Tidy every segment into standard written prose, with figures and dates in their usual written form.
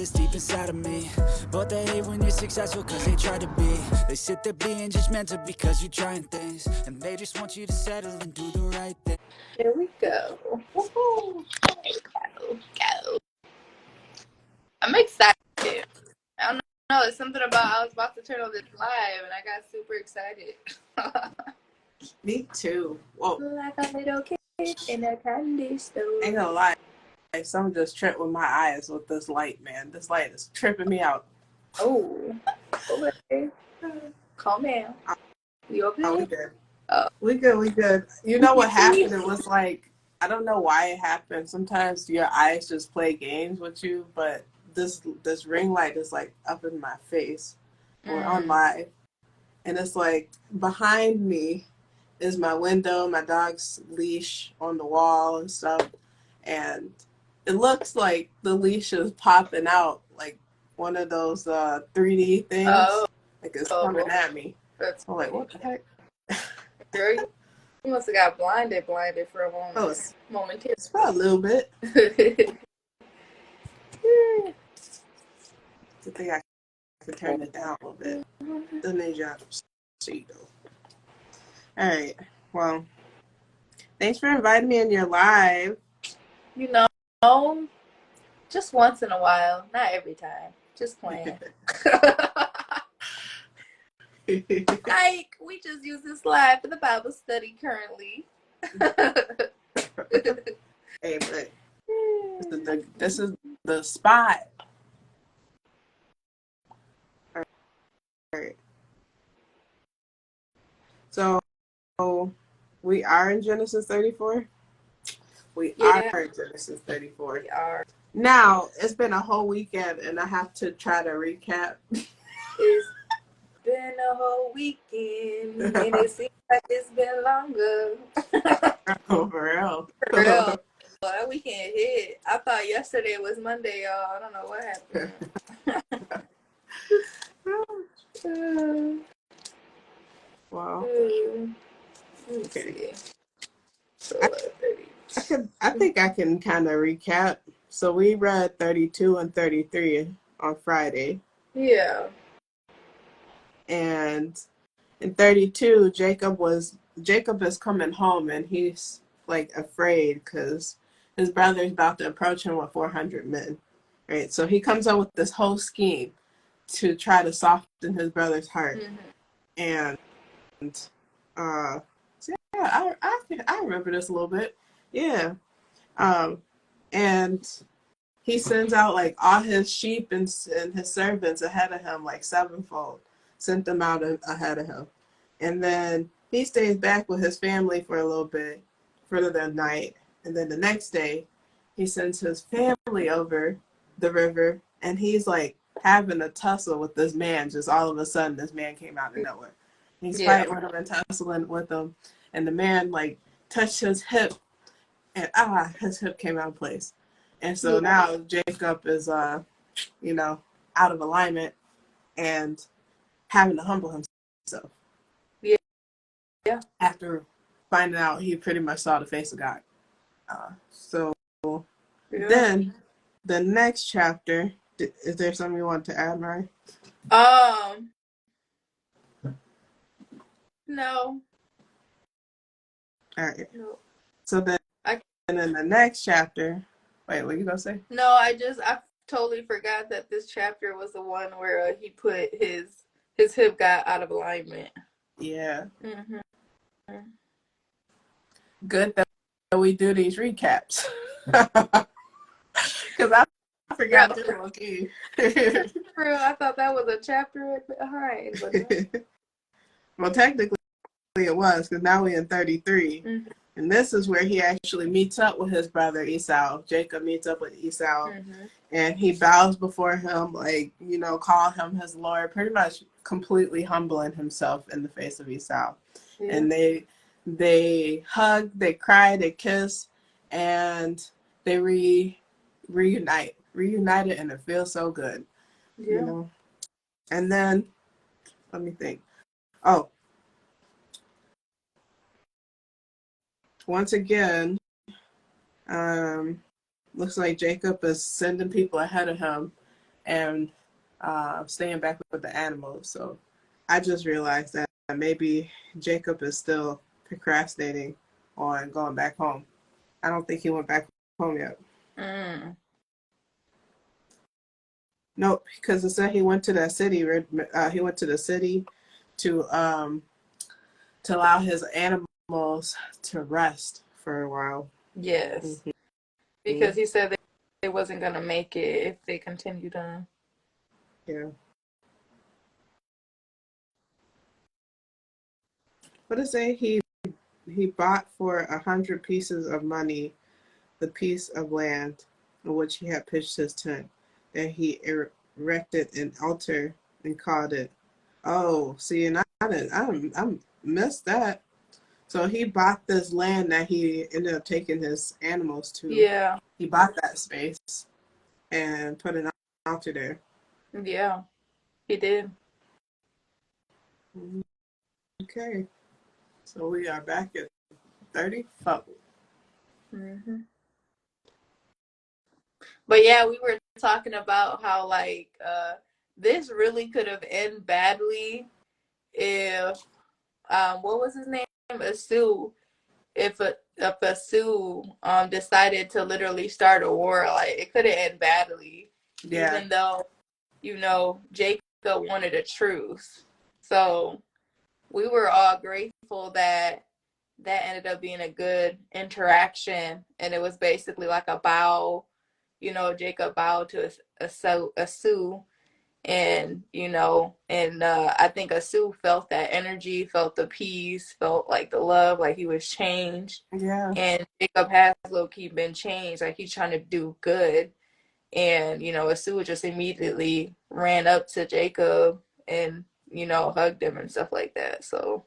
it's deep inside of me. But they hate when you're successful cause they try to be. They sit there being judgmental because you're trying things, and they just want you to settle and do the right thing. Here we go. Woo-hoo. Go. I'm excited. I don't know. It's something about I was about to turn on this live and I got super excited. Me too. Whoa. Like a little kid in a candy store. Ain't gonna lie. Some just tripped with my eyes with this light, man. This light is tripping me out. Oh. Okay. Calm down. You okay? Oh, we good. Oh. We good. You know what happened? It was like, I don't know why it happened. Sometimes your eyes just play games with you, but this ring light is like up in my face. We're on live. And it's like behind me is my window, my dog's leash on the wall and stuff. And it looks like the leash is popping out, like one of those 3D things. Oh. Like it's coming at me. That's I'm like, what the heck? Girl, you must have got blinded for a moment. Oh, it's Momentary. about a little bit. I think I could turn it down a little bit. The ninja see though. All right. Well, thanks for inviting me in your live. You know, just once in a while, not every time. Just playing. Like, we just use this live for the Bible study currently. Hey, but this is the spot. All right. So we are in Genesis 34. We are in Genesis 34. We are. Now it's been a whole weekend, and I have to try to recap. It's been a whole weekend, and it seems like it's been longer. Oh, for real. For real. Well, that weekend hit. I thought yesterday was Monday, y'all. I don't know what happened. Wow. Okay. I think I can kind of recap. So we read 32 and 33 on Friday. Yeah. And in 32, Jacob is coming home, and he's like afraid because his brother's about to approach him with 400 men. Right? So he comes up with this whole scheme to try to soften his brother's heart. And so yeah, I remember this a little bit. Yeah. And he sends out like all his sheep and his servants ahead of him, like sevenfold, sent them out ahead of him. And then he stays back with his family for a little bit for the night. And then the next day, he sends his family over the river, and he's like having a tussle with this man. Just all of a sudden, this man came out of nowhere. He's fighting with him and tussling with him. And the man like touched his hip, and his hip came out of place. And so now Jacob is, out of alignment and having to humble himself. Yeah. After finding out he pretty much saw the face of God. Then the next chapter, is there something you want to add, Mari? No. All right. No. So then, and in the next chapter, wait, what are you going to say? No, I totally forgot that this chapter was the one where he put his hip got out of alignment. Yeah. Good that we do these recaps. Because I forgot to look in. I thought that was a chapter. All right. Well, technically it was, because now we're in 33. And this is where he actually meets up with his brother Esau. Jacob meets up with Esau. And he bows before him, like, call him his Lord, pretty much completely humbling himself in the face of Esau. Yeah. And they hug, they cry, they kiss, and they reunited, and it feels so good. Yeah. And then, let me think. Oh, once again, looks like Jacob is sending people ahead of him and staying back with the animals. So I just realized that maybe Jacob is still procrastinating on going back home. I don't think he went back home yet. Mm. Nope, because it said he went to that city. He went to the city to allow his animals to rest for a while. Yes. Mm-hmm. Because he said they wasn't going to make it if they continued on. Yeah. What did it say? He bought for 100 pieces of money the piece of land on which he had pitched his tent. Then he erected an altar and called it. Oh, see, and I missed that. So he bought this land that he ended up taking his animals to. Yeah. He bought that space and put an altar there. Yeah, he did. Okay, so we are back at 34. Mm-hmm. But yeah, we were talking about how like this really could have ended badly if what was his name? Asu. If Asu decided to literally start a war, like it could have ended badly. Yeah. Even though, Jacob wanted a truce. So we were all grateful that ended up being a good interaction, and it was basically like a bow. Jacob bowed to Asu, and I think Asu felt that energy, felt the peace, felt like the love, like he was changed. Yeah. And Jacob has low-key been changed, like he's trying to do good. And Asu just immediately ran up to Jacob and hugged him and stuff like that. So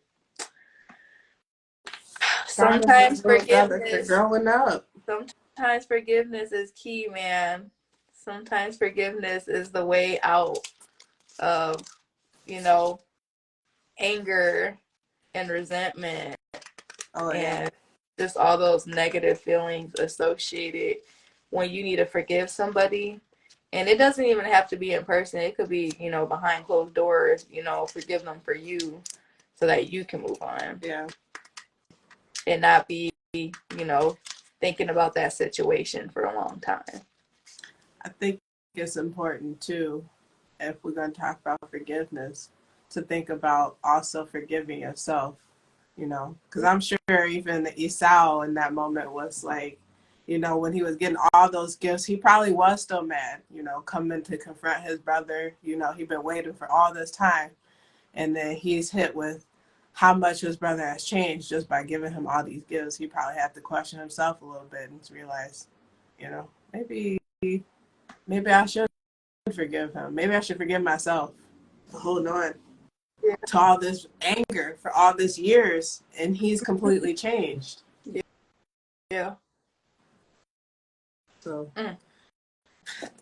sometimes forgiveness growing up. Sometimes forgiveness is key, man. Sometimes forgiveness is the way out of, anger and resentment and just all those negative feelings associated when you need to forgive somebody. And it doesn't even have to be in person. It could be, behind closed doors, forgive them for you so that you can move on. Yeah. And not be, thinking about that situation for a long time. I think it's important too, if we're going to talk about forgiveness, to think about also forgiving yourself, because I'm sure even Esau in that moment was like, when he was getting all those gifts, he probably was still mad, coming to confront his brother. He'd been waiting for all this time. And then he's hit with how much his brother has changed just by giving him all these gifts. He probably had to question himself a little bit and to realize, maybe I should forgive him. Maybe I should forgive myself for holding on to all this anger for all these years, and he's completely changed. Yeah. So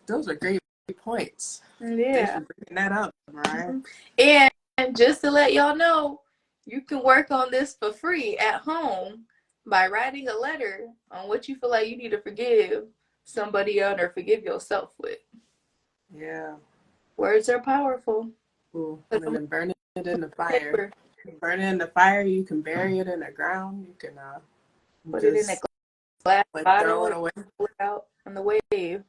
those are great points. Yeah. Thanks for bringing that up, Riah. And just to let y'all know, you can work on this for free at home by writing a letter on what you feel like you need to forgive somebody else or forgive yourself with. Yeah. Words are powerful. Ooh, and then burn it in the fire. Burn it in the fire. You can bury it in the ground. You can put it in a glass bottle, throw it away. Put it out on the wave.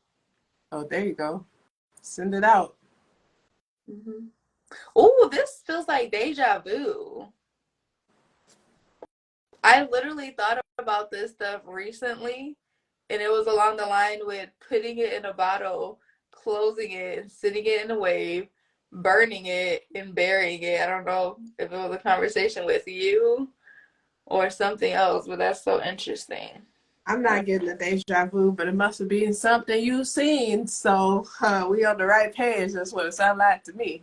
Oh, there you go. Send it out. Mm-hmm. Oh, this feels like deja vu. I literally thought about this stuff recently, and it was along the line with putting it in a bottle, closing it, sitting it in a wave, burning it, and burying it. I don't know if it was a conversation with you or something else, but that's so interesting. I'm not getting a deja vu, but it must have been something you've seen. So we on the right page. That's what it sounded like to me.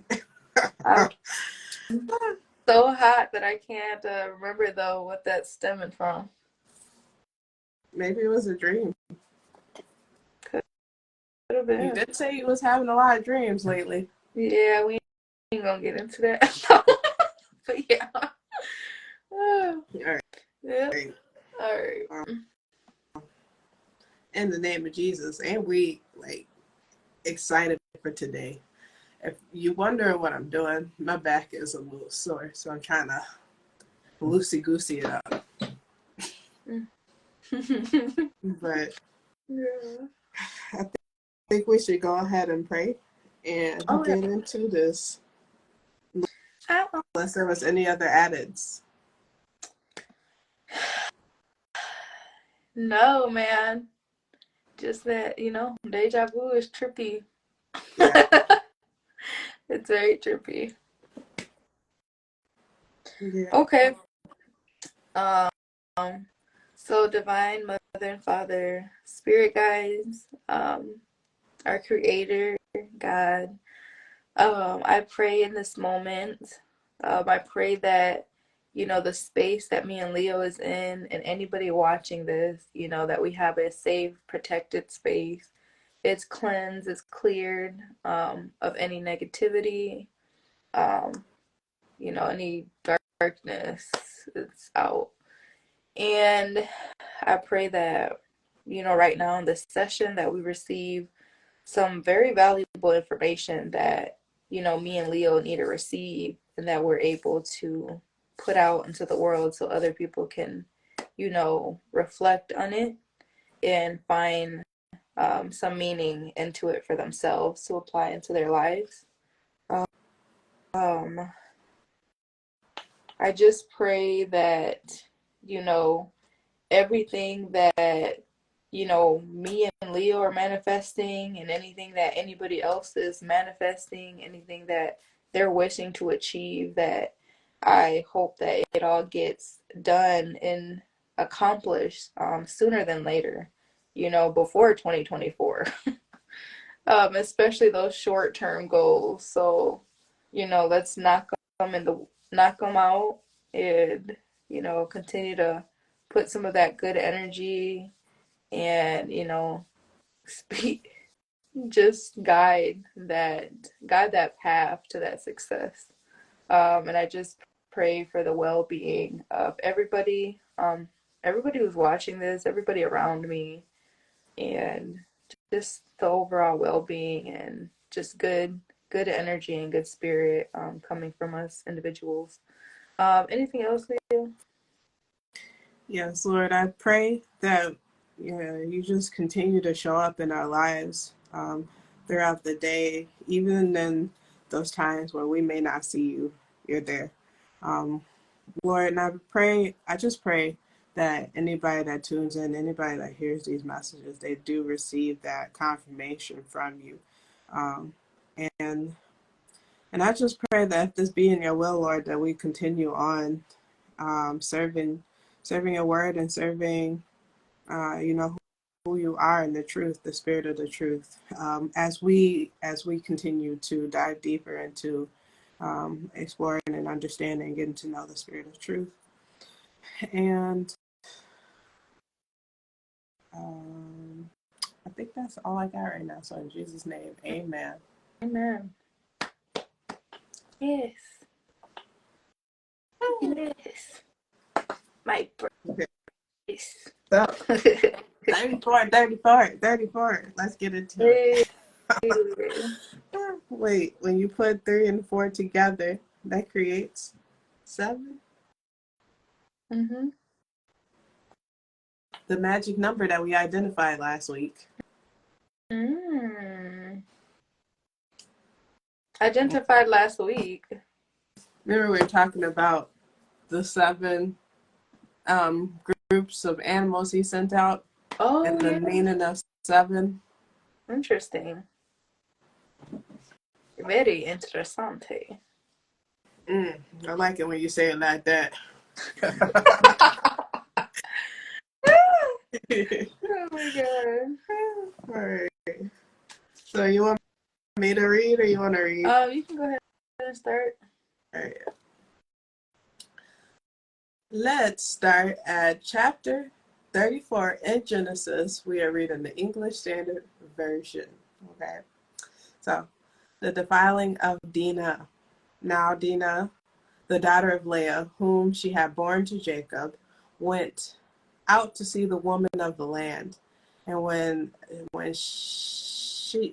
So hot that I can't remember, though, what that's stemming from. Maybe it was a dream. Could have been. You did say you was having a lot of dreams lately. Yeah, we ain't gonna get into that. But yeah. All right. Yep. All right. In the name of Jesus, and we excited for today. If you're wondering what I'm doing, my back is a little sore, so I'm trying to loosey-goosey it up. But Yeah. I think we should go ahead and pray and get into this. Unless there was any other addeds. No, man. Just that, deja vu is trippy. Yeah. It's very trippy. Yeah. Okay. So Divine Mother and Father, Spirit Guides, our Creator, God, I pray in this moment. I pray that, the space that me and Lleo is in, and anybody watching this, that we have a safe, protected space. It's cleansed, it's cleared of any negativity, any darkness, it's out. And I pray that, right now in this session that we receive some very valuable information that, me and Lleo need to receive, and that we're able to put out into the world so other people can, reflect on it and find some meaning into it for themselves to apply into their lives. Um, I just pray that, everything that, me and Lleo are manifesting, and anything that anybody else is manifesting, anything that they're wishing to achieve, that I hope that it all gets done and accomplished sooner than later, before 2024. Especially those short-term goals. So, let's knock them out, and, continue to put some of that good energy and, speak, just guide that path to that success. And I just pray for the well-being of everybody who's watching this, everybody around me, and just the overall well-being, and just good energy and good spirit coming from us individuals. Anything else, Lleo? Yes, Lord, I pray that you just continue to show up in our lives throughout the day, even in those times where we may not see you, you're there. Lord, and I just pray that anybody that tunes in, anybody that hears these messages, they do receive that confirmation from you. And I just pray that if this be in your will, Lord, that we continue on serving your word and serving, who you are in the truth, the spirit of the truth. As we continue to dive deeper into exploring and understanding and getting to know the spirit of truth. And I think that's all I got right now. So in Jesus' name, amen. Amen. Yes. Yes. My brace. So 34. Let's get into it. Wait, when you put 3 and 4 together, that creates 7? Mm-hmm. The magic number that we identified last week. Identified last week. Remember we were talking about the 7 groups of animals he sent out? Oh, and the meaning of 7. Interesting. Very interessante. I like it when you say it like that. Oh my god. All right. So you want me to read or you want to read? You can go ahead and start. All right. Let's start at chapter 34 in Genesis. We are reading the English Standard Version. Okay. So, the defiling of Dinah. Now Dinah, the daughter of Leah, whom she had borne to Jacob, went out to see the woman of the land. And when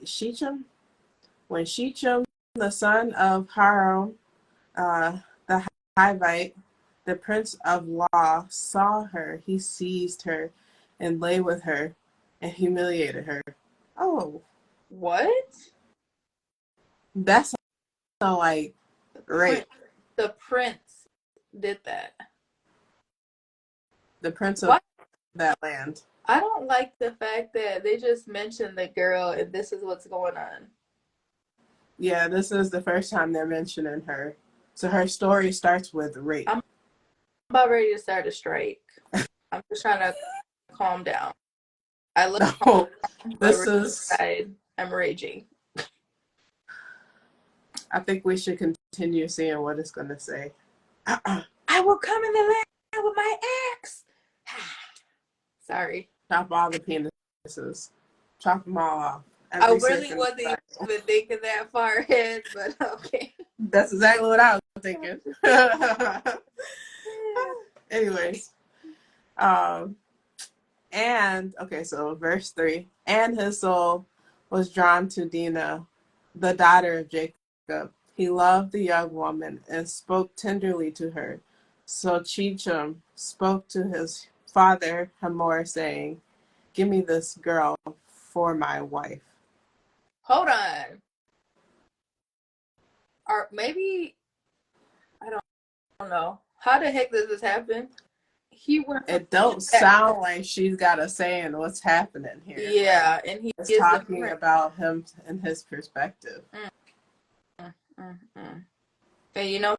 Shechem, when Shechem, the son of Haram, the Hivite, the prince of law, saw her, he seized her and lay with her and humiliated her. Oh, What? that's not like rape. The prince did that. The prince of What? that land. I don't like the fact that they just mentioned the girl and this is what's going on. Yeah, this is the first time they're mentioning her. So her story starts with rape. I'm about ready to start a strike. I'm just trying to calm down. I look No, this is. I'm raging. I think we should continue seeing what it's going to say. I will come in the land with my axe. Sorry. Chop all the penises. Chop them all off. I really wasn't even thinking that far ahead, but okay. That's exactly what I was thinking. Anyways. And, okay, so verse 3. And his soul was drawn to Dinah, the daughter of Jacob. He loved the young woman and spoke tenderly to her. So Shechem spoke to his father Hamor, saying, "Give me this girl for my wife." Hold on. Or maybe, I don't know. How the heck does this happen? He went. It don't sound like she's got a say in what's happening here. Yeah, like, and he's talking about him and his perspective. And you know,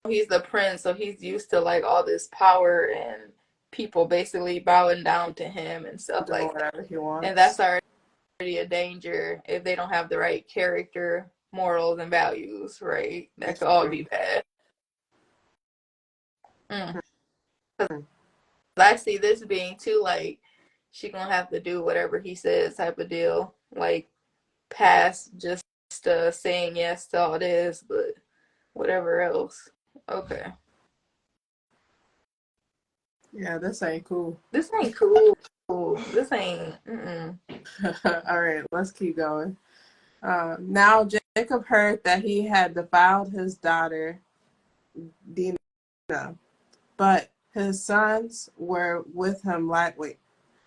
he's the prince, so he's used to like all this power and people basically bowing down to him and stuff like whatever that. He wants. And that's already a danger if they don't have the right character, morals, and values, right? That could all be bad. I see this being too like she gonna have to do whatever he says type of deal, like past just saying yes to all this, but whatever else. Okay. Yeah, this ain't cool. This ain't cool. This ain't. All right, let's keep going. Now Jacob heard that he had defiled his daughter Dinah, but his sons were with him.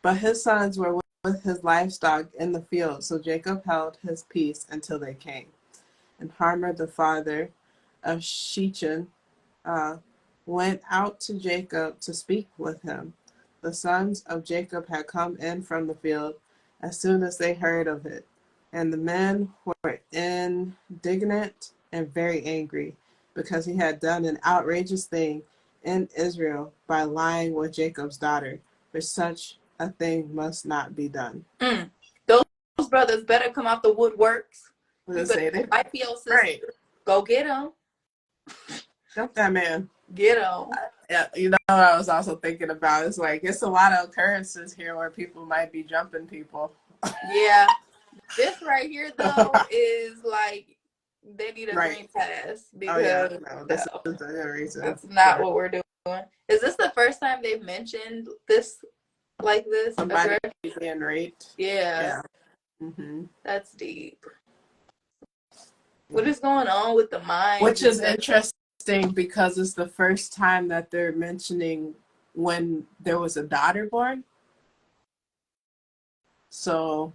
But his sons were with his livestock in the field. So Jacob held his peace until they came. And Hamor, the father of Shechem, went out to Jacob to speak with him. The sons of Jacob had come in from the field as soon as they heard of it, and the men were indignant and very angry, because he had done an outrageous thing in Israel by lying with Jacob's daughter, for such a thing must not be done. Those brothers better come out the woodworks. Wipe your sister. Right. Go get him. Jump that man. Get him. Yeah, you know what I was also thinking about? It's like, it's a lot of occurrences here where people might be jumping people. Yeah. This right here, though, is like, they need a green pass. Because this is the reason. That's not what we're doing. Is this the first time they've mentioned this, like this? Somebody being raped? Yeah. Mm-hmm. That's deep. What is going on with the mind? Which is interesting because it's the first time that they're mentioning when there was a daughter born. So,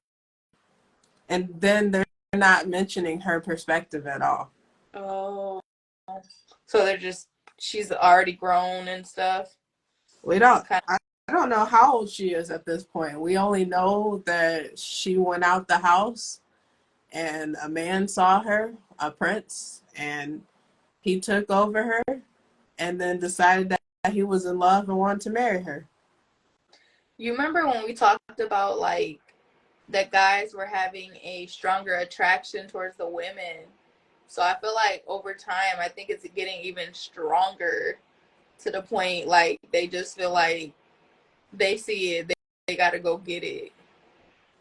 and then they're not mentioning her perspective at all. Oh. So they're just, she's already grown and stuff? I don't know how old she is at this point. We only know that she went out the house and a man saw her, a prince, and he took over her and then decided that he was in love and wanted to marry her. You remember when we talked about like that guys were having a stronger attraction towards the women? So I feel like over time, I think it's getting even stronger to the point like they just feel like they see it, they got to go get it.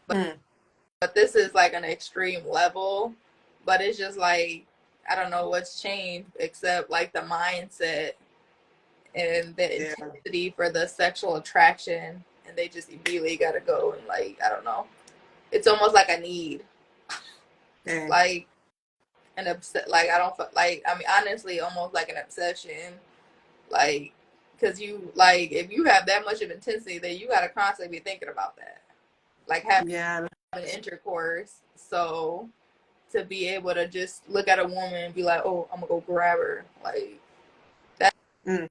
But this is like an extreme level, but it's just like, I don't know what's changed except like the mindset and the intensity for the sexual attraction, and they just immediately got to go and like, I don't know. It's almost like a need. Dang. Like an like I don't like, I mean, honestly, almost like an obsession. Like, because you, like, if you have that much of intensity, then you got to constantly be thinking about that. Like, having Yeah. intercourse. So, to be able to just look at a woman and be like, oh, I'm going to go grab her. Like, Mm.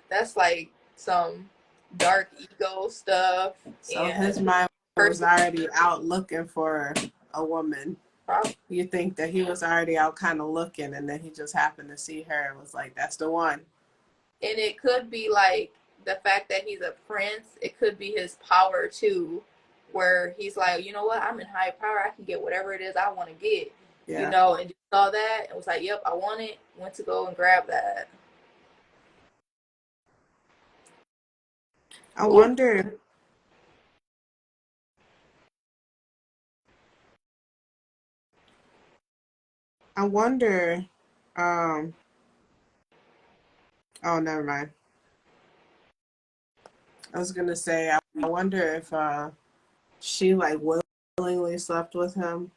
that's like some dark ego stuff. So his And mind was already out looking for a woman. probably, You think that he was already out kind of looking, and then he just happened to see her and was like, that's the one. and it could be like the fact that he's a prince. It could be his power too, where he's like, you know what, I'm in high power. I can get whatever it is I want to get. Yeah. You know, and just saw that and was like, yep, I want it. Went to go and grab that. I wonder. Um, oh, never mind. I was gonna say, I wonder if she like willingly slept with him,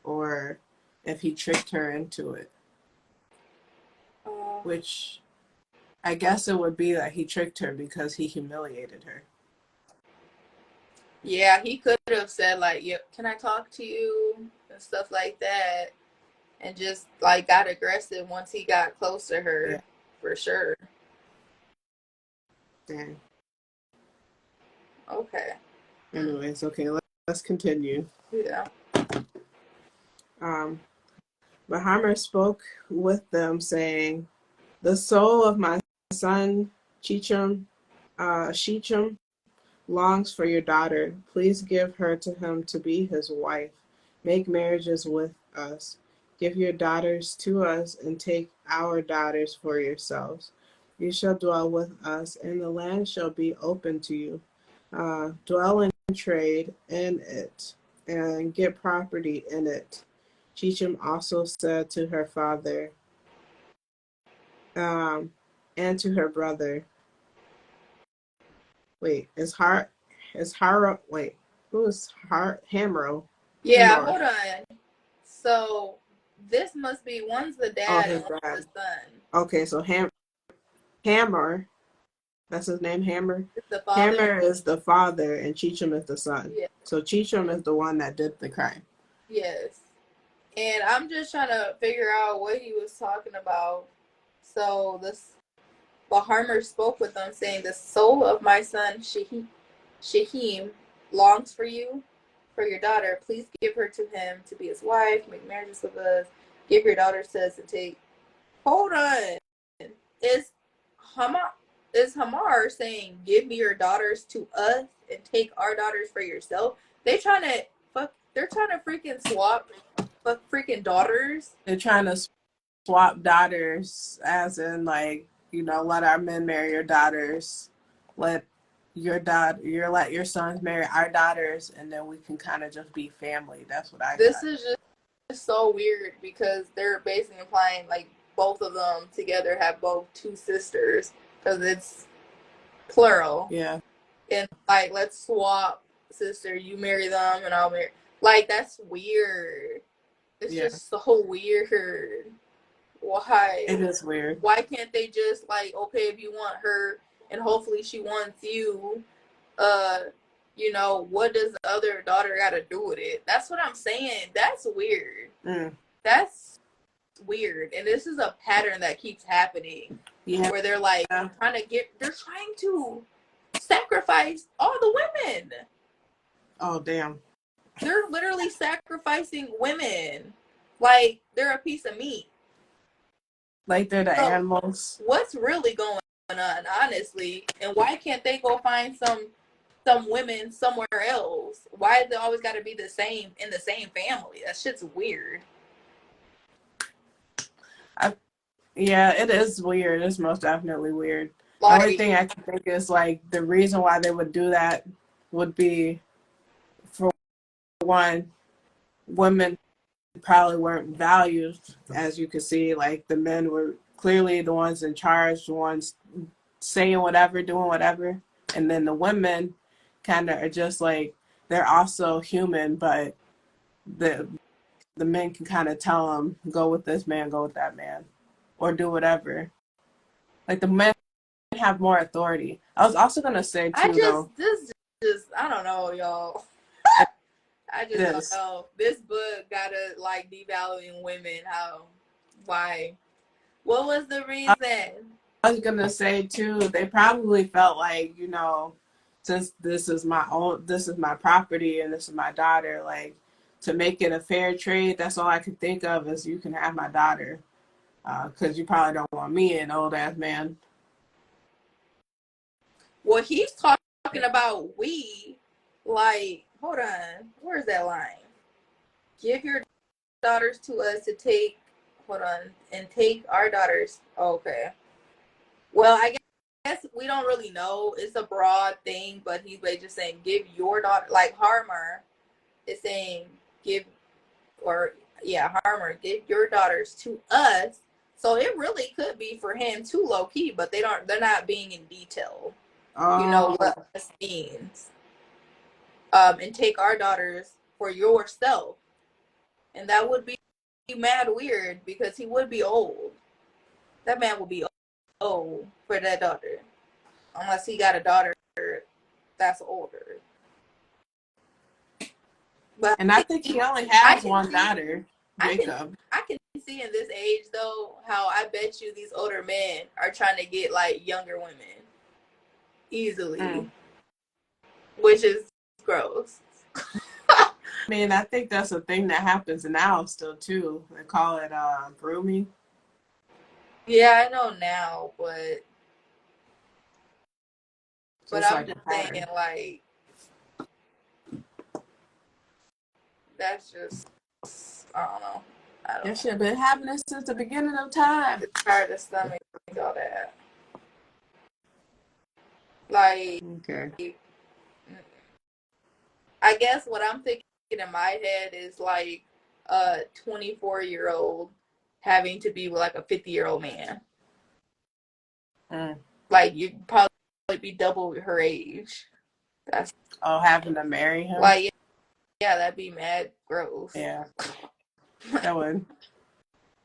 or if he tricked her into it. Which I guess it would be that he tricked her because he humiliated her. Yeah, he could have said like, yep, can I talk to you and stuff like that, and just like got aggressive once he got close to her. Yeah. For sure. Dang. Okay. Anyways, okay, let's continue. Yeah. But Hammer spoke with them, saying, the soul of my son Shechem longs for your daughter. Please give her to him to be his wife. Make marriages with us. Give your daughters to us and take our daughters for yourselves. You shall dwell with us, and the land shall be open to you. Dwell and trade in it, and get property in it. Shechem also said to her father and to her brother, wait, who is Hamro? Yeah, Hamor. hold on. So this must be, one's the dad and one's the son. Okay, so Hammer, that's his name, Hammer. The father. Hammer is the father and Shechem is the son. Yeah. So Shechem is the one that did the crime. Yes. And I'm just trying to figure out what he was talking about. So Baharmer spoke with them, saying, the soul of my son Shechem longs for you, for your daughter. Please give her to him to be his wife, make marriages with us, give your daughters to us and take. Hold on. Is Hamar saying, give me your daughters to us and take our daughters for yourself? They're trying to freaking swap freaking daughters. They're trying to swap daughters, as in, like, you know, let our men marry your daughters, let your sons marry our daughters, and then we can kind of just be family. That's what I This thought. is just so weird, because they're basically implying like both of them together have both two sisters, because it's plural. Yeah. And like, let's swap sister. You marry them and I'll marry. Like, that's weird. It's just so weird. Why? It is weird. Why can't they just, like, okay, if you want her and hopefully she wants you, you know, what does the other daughter got to do with it? That's what I'm saying. That's weird. That's weird. And this is a pattern that keeps happening. Yeah. Where they're like they're trying to sacrifice all the women. Oh, damn. They're literally sacrificing women like they're a piece of meat. Like they're the animals. What's really going on, honestly? And why can't they go find some women somewhere else? Why is it always got to be the same in the same family? That shit's weird. Yeah, it is weird. It's most definitely weird. The only thing I can think is, like, the reason why they would do that would be, for one, women probably weren't valued, as you can see. Like, the men were clearly the ones in charge, the ones saying whatever, doing whatever. And then the women kind of are just like, they're also human, but the men can kind of tell them, go with this man, go with that man, or do whatever. Like the men have more authority. I was also gonna say too, I don't know, y'all. I just don't know. This book gotta like devaluing women. Why? What was the reason? I was gonna say too, they probably felt like, since this is my property and this is my daughter, like to make it a fair trade, that's all I could think of is you can have my daughter. Because you probably don't want me, an old ass man. Well, he's talking about like, hold on, where's that line? Give your daughters to us to take, hold on, and take our daughters. Okay. Well, I guess we don't really know. It's a broad thing, but he's like just saying, give your daughter, like Harmer is saying, Harmer, give your daughters to us. So it really could be for him too, low key, but they're not being in detail. You know what this means. And take our daughters for yourself. And that would be mad weird because he would be old. That man would be old for that daughter. Unless he got a daughter that's older. But and I think he only has one daughter, Jacob. I can see in this age though how I bet you these older men are trying to get like younger women easily, which is gross. I mean, I think that's a thing that happens now still too. They call it grooming. Yeah, I know now, but I'm like just saying, like, that's just, I don't know. That shit been happening since the beginning of time. It's hard to stomach all that. Like, okay. I guess what I'm thinking in my head is like a 24-year-old having to be with like a 50-year-old man. Like you'd probably be double her age. That's having to marry him. Like yeah, that'd be mad gross. Yeah, that would.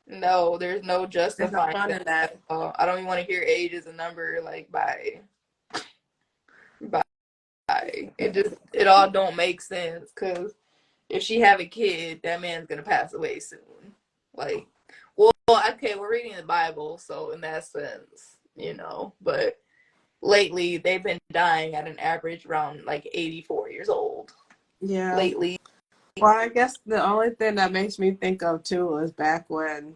No, there's no justifying that. I don't even want to hear age as a number. Like bye. It all don't make sense because if she have a kid, that man's gonna pass away soon. Like, well, okay, we're reading the Bible, so in that sense, but lately they've been dying at an average around like 84 years old. Yeah. Lately. Well, I guess the only thing that makes me think of too is back when,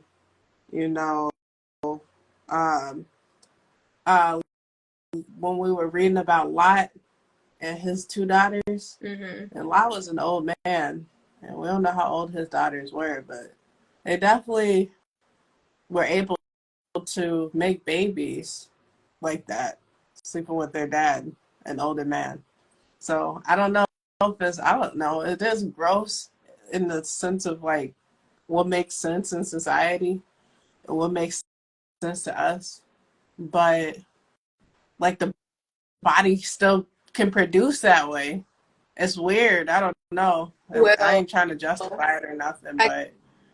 when we were reading about Lot and his two daughters, and Lot was an old man, and we don't know how old his daughters were, but they definitely were able to make babies like that, sleeping with their dad, an older man. So I don't know it is gross in the sense of like what makes sense in society and what makes sense to us, but like the body still can produce that way. It's weird. I don't know. Well, I ain't trying to justify it or nothing, but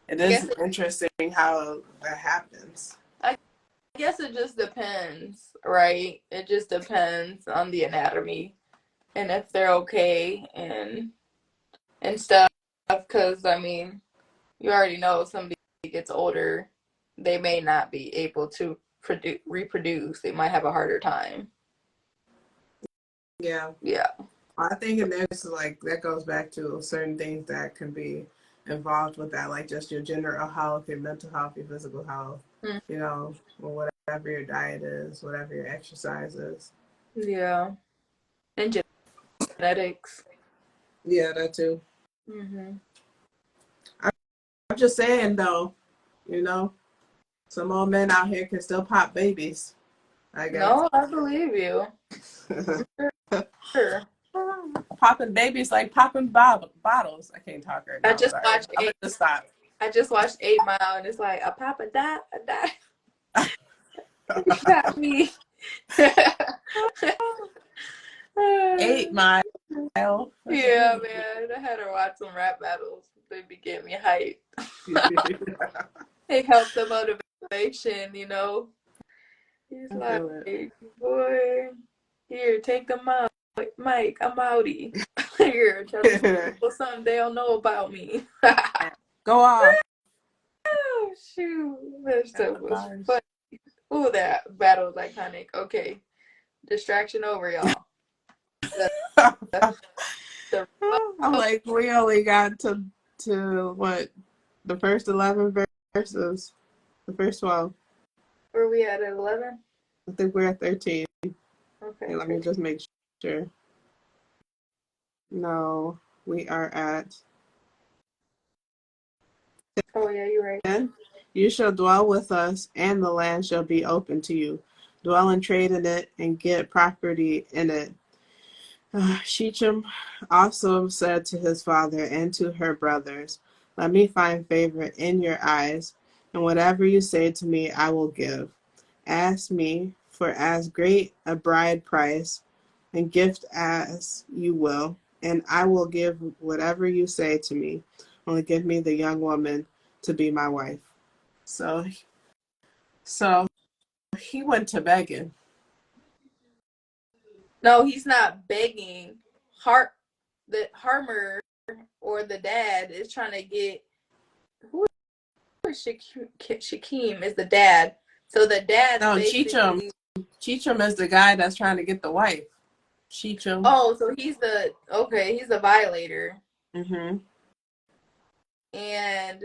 it is interesting how that happens. I guess it just depends, right? It just depends on the anatomy and if they're okay and stuff. Because, I mean, you already know if somebody gets older, they may not be able to reproduce. They might have a harder time. Yeah. I think there's like that goes back to certain things that can be involved with that, like just your general health, your mental health, your physical health, or whatever your diet is, whatever your exercise is. Yeah. And genetics. Yeah, that too. I'm just saying though, some old men out here can still pop babies, I guess. No, I believe you. Sure. Popping babies like popping bottles. I can't talk right now. I just watched 8 Mile and it's like a pop a dot. You got me. 8 Mile. Yeah, man. I had her watch some rap battles. they be getting me hyped. They help the motivation, you know. He's like, boy, here, take the mic, Mike, I'm outie. Here, tell people something they don't know about me. Go off. Oh, shoot. That stuff was funny. Ooh, that battle was iconic. Okay. Distraction over, y'all. I'm like, we only got to what? The first 11 verses. The first 12. Where we at 11? I think we're at 13. Okay. Hey, let me just make sure. No, we are at. Oh, yeah, you're right. 10. You shall dwell with us, and the land shall be open to you. Dwell and trade in it, and get property in it. Shechem also said to his father and to her brothers, let me find favor in your eyes, and whatever you say to me I will give. Ask me for as great a bride price and gift as you will, and I will give whatever you say to me. Only give me the young woman to be my wife. So he went to begging. No, he's not begging. The Harmer or the dad is trying to get. Who is Shakim? Is the dad. So the dad's basically. Cheecham is the guy that's trying to get the wife. Cheecham. Oh, so he's the violator. Mm-hmm. And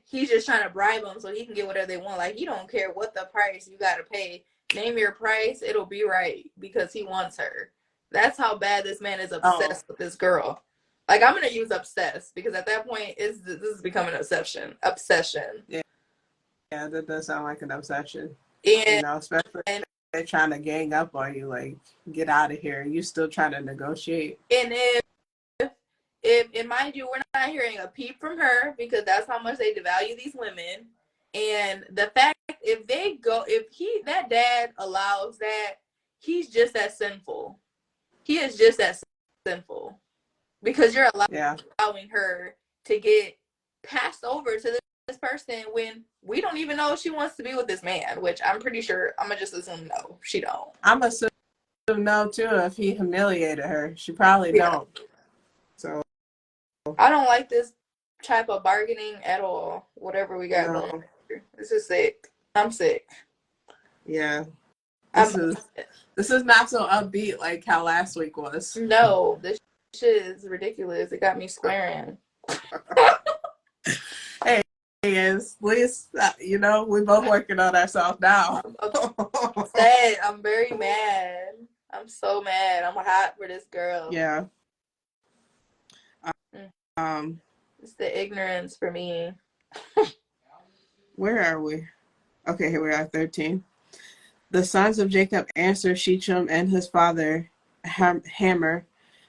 he's just trying to bribe them so he can get whatever they want. Like, he don't care what the price you gotta pay. Name your price, it'll be right, because he wants her. That's how bad this man is obsessed with this girl. Like, I'm gonna use obsessed, because at that point, this is becoming an obsession. Yeah, that does sound like an obsession. And especially if they're trying to gang up on you, like, get out of here. You still trying to negotiate. And and mind you, we're not hearing a peep from her, because that's how much they devalue these women. And the fact, if that dad allows that, he's just as sinful. He is just as sinful, because you're allowing her to get passed over to this person when we don't even know if she wants to be with this man, which I'm pretty sure, I'm gonna just assume no, she don't. I'm assuming no too. If he humiliated her, she probably don't. So I don't like this type of bargaining at all. Whatever we got going on here. This is sick. I'm sick. Yeah. This is not so upbeat like how last week was. No, this shit is ridiculous. It got me swearing. Hey, at least we both working on ourselves now. I'm upset. I'm very mad. I'm so mad. I'm hot for this girl. Yeah. It's the ignorance for me. Where are we? Okay, here we are, 13. The sons of Jacob answered Shechem and his father Hamor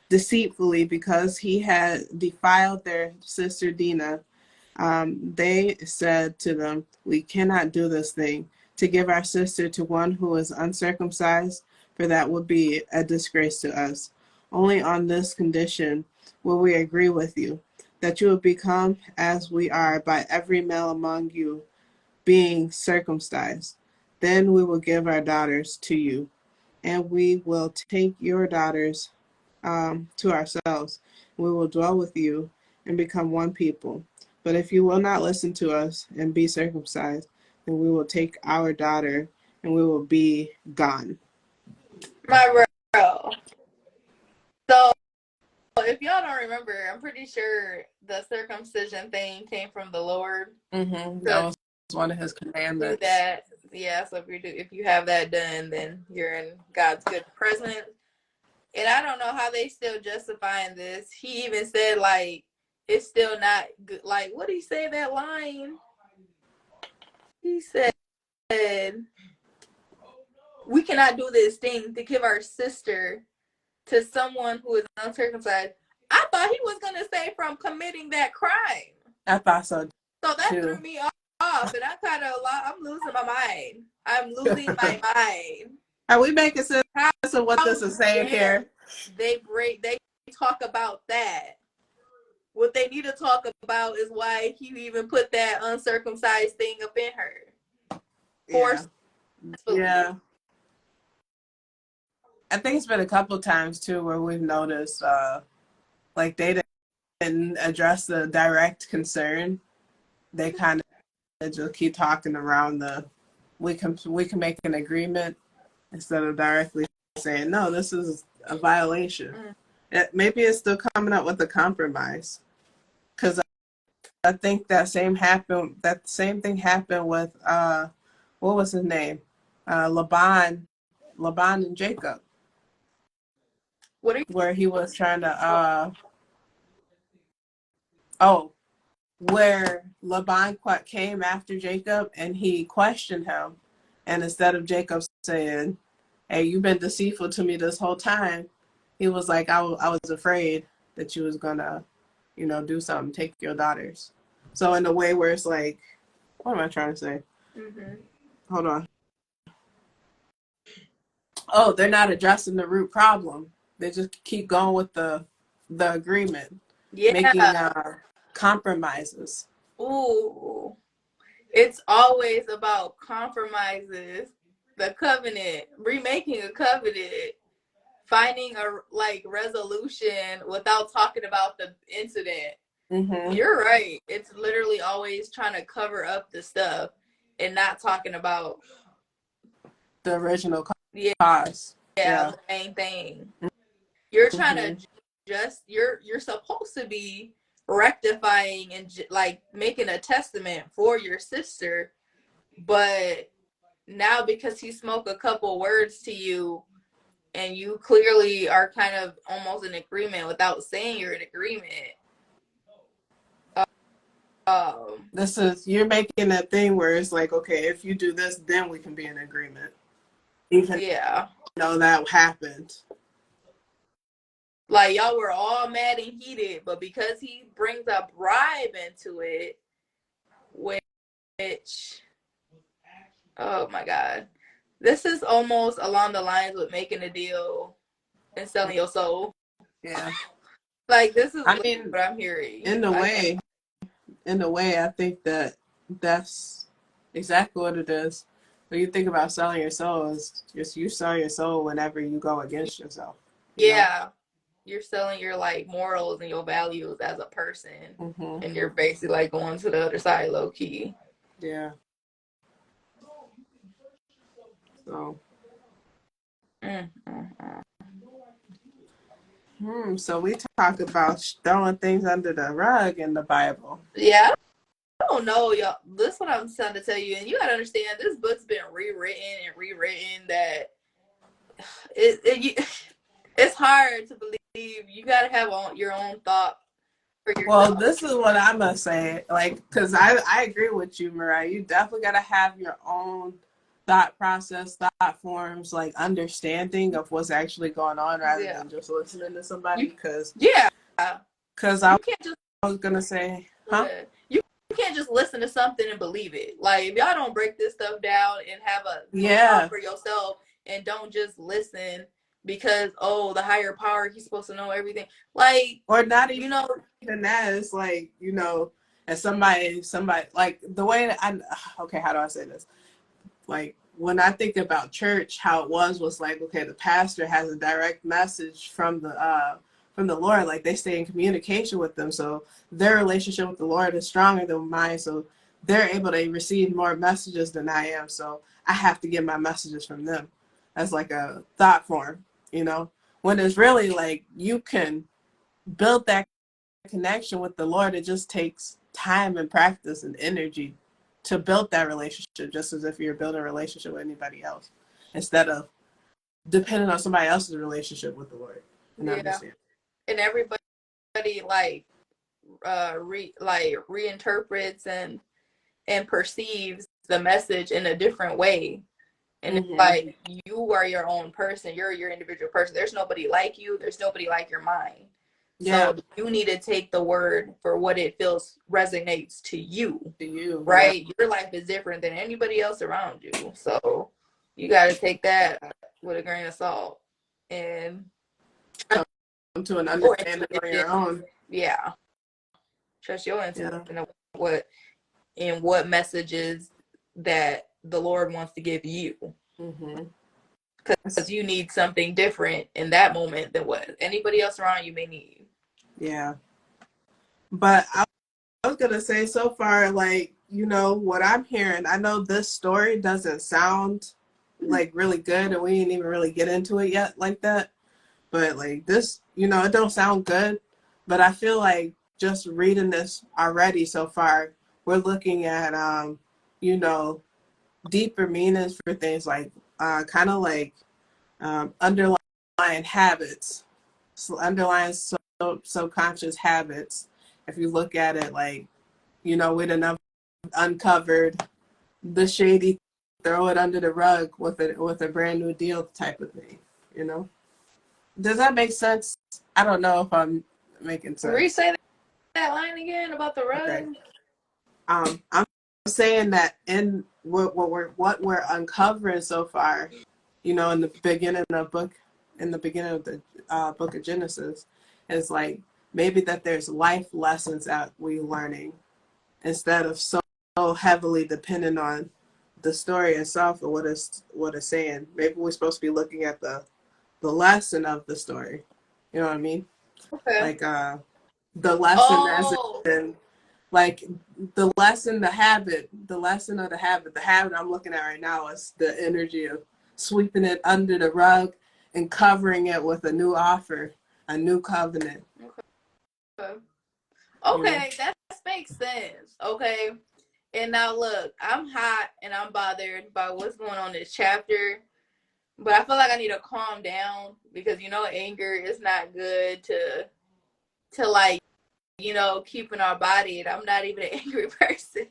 deceitfully, because he had defiled their sister Dinah. They said to them, we cannot do this thing, to give our sister to one who is uncircumcised, for that would be a disgrace to us. Only on this condition will we agree with you, that you will become as we are by every male among you being circumcised. Then we will give our daughters to you, and we will take your daughters to ourselves. We will dwell with you and become one people. But if you will not listen to us and be circumcised, then we will take our daughter and we will be gone. My bro. So, if y'all don't remember, I'm pretty sure the circumcision thing came from the Lord. Mm-hmm. That was one of his commandments. Do that. Yeah, so if you have that done, then you're in God's good presence. And I don't know how they still justifying this. He even said, like, it's still not good. Like, what did he say that line? He said, we cannot do this thing to give our sister to someone who is uncircumcised. I thought he was going to say from committing that crime. I thought so. So that threw me off, and I'm losing my mind. I'm losing my mind. Are we making sense of what this is saying here? They talk about that. what they need to talk about is why he even put that uncircumcised thing up in her. Forcefully. Yeah. I think it's been a couple times too where we've noticed like they didn't address the direct concern. They kind of just keep talking around we can make an agreement instead of directly saying no, this is a violation. Maybe it's still coming up with a compromise, because I think that same thing happened with what was his name, Laban and Jacob, where he was trying to where Laban came after Jacob and he questioned him, and instead of Jacob saying, "Hey, you've been deceitful to me this whole time," he was like, I was afraid that you was gonna, do something, take your daughters. So in a way where it's like, what am I trying to say? Mm-hmm. Hold on. Oh, they're not addressing the root problem. They just keep going with the agreement, making compromises. Ooh, it's always about compromises. The covenant, remaking a covenant, finding a resolution without talking about the incident. Mm-hmm. You're right. It's literally always trying to cover up the stuff and not talking about the original cause. Yeah, the main thing. You're trying to you're supposed to be rectifying and making a testament for your sister, but now because he spoke a couple words to you and you clearly are kind of almost in agreement without saying you're in agreement. You're making that thing where it's like, okay, if you do this, then we can be in agreement. Even though that happened. Like, y'all were all mad and heated, but because he brings a bribe into it, which, oh my God, this is almost along the lines with making a deal and selling your soul. Yeah. Like, this is what I'm hearing. In a way, I think that's exactly what it is. When you think about selling your soul, it's just you sell your soul whenever you go against yourself. You know? You're selling your morals and your values as a person, and you're basically going to the other side low key. Yeah. So. So we talk about throwing things under the rug in the Bible. Yeah. I don't know, y'all. This is what I'm trying to tell you, and you gotta understand. This book's been rewritten. That it's hard to believe. You gotta have your own thought for yourself. Well, this is what I'm gonna say, because I agree with you, Mariah. You definitely gotta have your own thought process, thought forms, understanding of what's actually going on, rather than just listening to somebody. Because I was gonna say, you can't just listen to something and believe it. Like, if y'all don't break this stuff down and have a thought for yourself, and don't just listen because the higher power, he's supposed to know everything. Or not even even that. It's as somebody the way that how do I say this? When I think about church, how it was okay, the pastor has a direct message from the Lord. They stay in communication with them, so their relationship with the Lord is stronger than mine, so they're able to receive more messages than I am, so I have to get my messages from them as a thought form, when it's really you can build that connection with the Lord. It just takes time and practice and energy to build that relationship, just as if you're building a relationship with anybody else, instead of depending on somebody else's relationship with the Lord. And everybody reinterprets and perceives the message in a different way. And it's you are your own person. You're your individual person. There's nobody like you. There's nobody like your mind. Yeah. So you need to take the word for what it feels resonates to you. Right? Yeah. Your life is different than anybody else around you. So you got to take that with a grain of salt and come to an understanding on your own. Yeah. Trust your Yeah. intuition and what messages that the Lord wants to give you. Mm-hmm. Because you need something different in that moment than what anybody else around you may need. Yeah. But I was gonna say, so far, like, you know, what I'm hearing, I know this story doesn't sound like really good, and we didn't even really get into it yet like that. But like this, you know, it don't sound good. But I feel like just reading this already so far, we're looking at you know, deeper meanings for things like kind of like underlying habits, so underlying subconscious habits. If you look at it like, you know, we'd enough uncovered the shady, throw it under the rug with a brand new deal type of thing, you know. Does that make sense? I don't know if I'm making sense. Re-say that line again about the Okay. rug. I'm saying that in what we're uncovering so far, you know, in the beginning of the book of Genesis, is like maybe that there's life lessons that we're learning instead of so heavily dependent on the story itself or what it's saying. Maybe we're supposed to be looking at the lesson of the story. You know what I mean? Okay. Like the lesson as Oh. in like the lesson, the lesson of the habit. The habit I'm looking at right now is the energy of sweeping it under the rug and covering it with a new offer, a new covenant. Okay. You know? Okay, that makes sense. Okay. And now look, I'm hot and I'm bothered by what's going on in this chapter. But I feel like I need to calm down because you know anger is not good to like, you know, keep in our body, and I'm not even an angry person.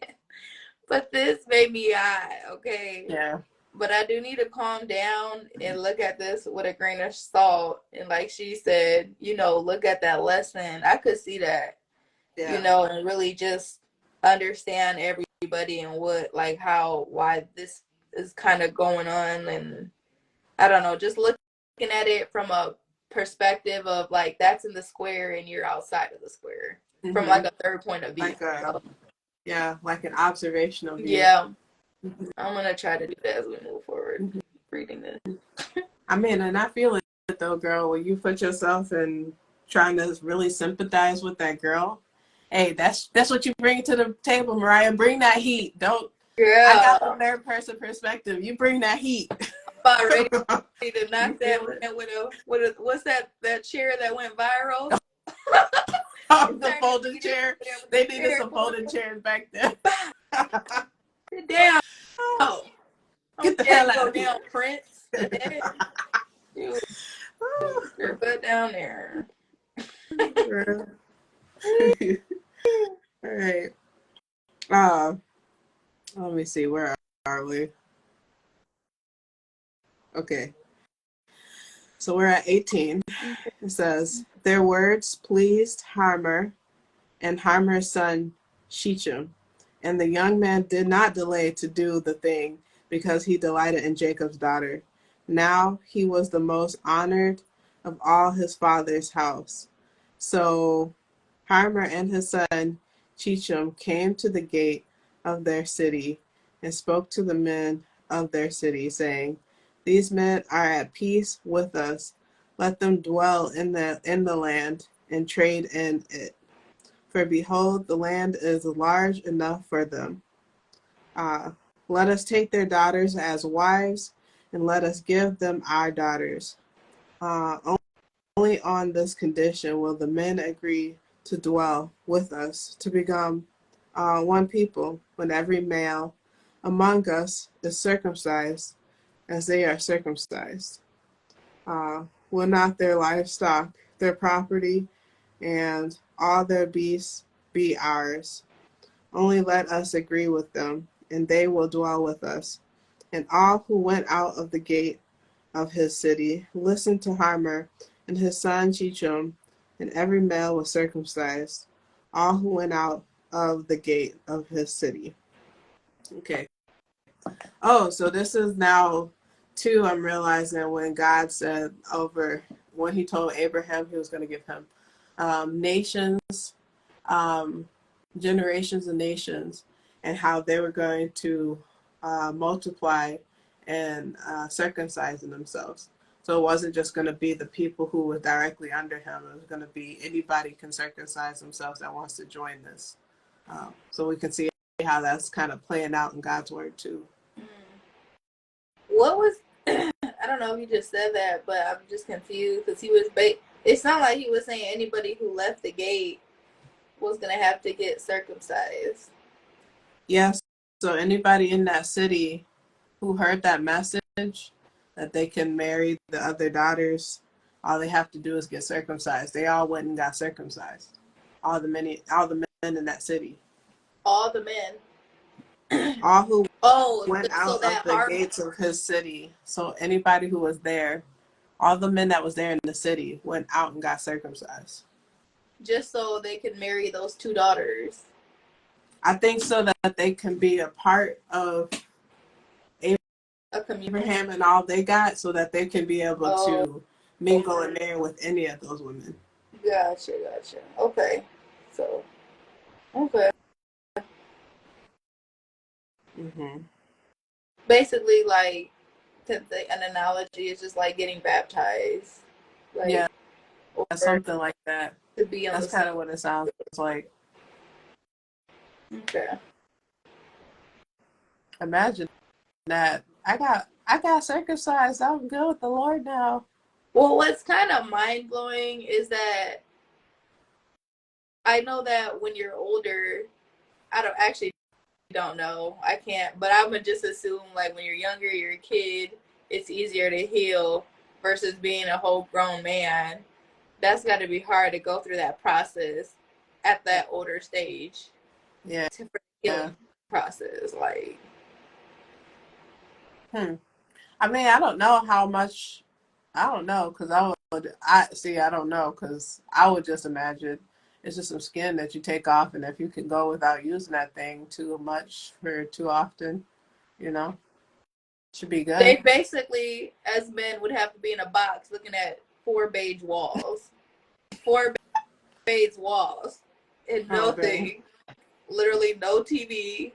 But this made me hot, okay? Yeah. But I do need to calm down and look at this with a grain of salt. And like she said, you know, look at that lesson. I could see that, Yeah. you know, and really just understand everybody and what, like, how, why this is kind of going on. And I don't know, just looking at it from a perspective of like, that's in the square and you're outside of the square from like a third point of view. Like like an observational view. Yeah. I'm going to try to do that as we move forward reading this. I mean, and I feel it though, girl, when you put yourself in trying to really sympathize with that girl. Hey, that's what you bring to the table, Mariah. Bring that heat. Don't. I got the Girl, third person perspective. You bring that heat. about ready to knock You that feel it? man with a what's that chair that went viral? The folding chair. They needed some folding chairs back then. Sit down. Oh, Get the there hell you out go of here. down, Prince. You your butt down there. All right. Let me see. Where are we? Okay. So we're at 18. It says, their words pleased Harmer and Harmer's son Shechem. And the young man did not delay to do the thing because he delighted in Jacob's daughter. Now he was the most honored of all his father's house. So Harmer and his son Shechem came to the gate of their city and spoke to the men of their city, saying, these men are at peace with us. Let them dwell in the land and trade in it. For behold, the land is large enough for them. Let us take their daughters as wives, and let us give them our daughters. Only on this condition will the men agree to dwell with us, to become one people, when every male among us is circumcised, as they are circumcised. Will not their livestock, their property, and all their beasts be ours? Only let us agree with them, and they will dwell with us. And all who went out of the gate of his city listened to Harmer and his son Shechem, and every male was circumcised, all who went out of the gate of his city. Okay. Oh, so this is now two, I'm realizing, when God said when he told Abraham he was going to give him nations, generations and nations, and how they were going to multiply and circumcising themselves. So it wasn't just going to be the people who were directly under him. It was going to be anybody can circumcise themselves that wants to join this. So we can see how that's kind of playing out in God's word too. What was I don't know if he just said that, but I'm just confused because he was it's not like he was saying anybody who left the gate was gonna have to get circumcised. Yes. So anybody in that city who heard that message that they can marry the other daughters, all they have to do is get circumcised. They all went and got circumcised. All the men in that city. All the men. All who went So out of that the gates of his city. So anybody who was there, all the men that was there in the city went out and got circumcised. Just so they could marry those two daughters. I think so that they can be a part of Abraham and all they got, so that they can be able to mingle and marry with any of those women. Gotcha. Okay. So, okay. Mm-hmm. Basically, like, an analogy is just like getting baptized. Like, yeah, something like that. To be on That's kind of what it sounds like. Okay. Imagine that. I got circumcised. I'm good with the Lord now. Well, what's kind of mind blowing is that I know that when you're older, I don't know. I can't, but I would just assume like when you're younger, you're a kid, it's easier to heal versus being a whole grown man. That's got to be hard to go through that process at that older stage. Yeah. For the healing process, like. I mean, I don't know how much. I don't know because I don't know because I would just imagine it's just some skin that you take off, and if you can go without using that thing too much for too often, should be good. They basically, as men, would have to be in a box looking at 4 beige walls. 4 beige walls. And nothing. Literally no TV,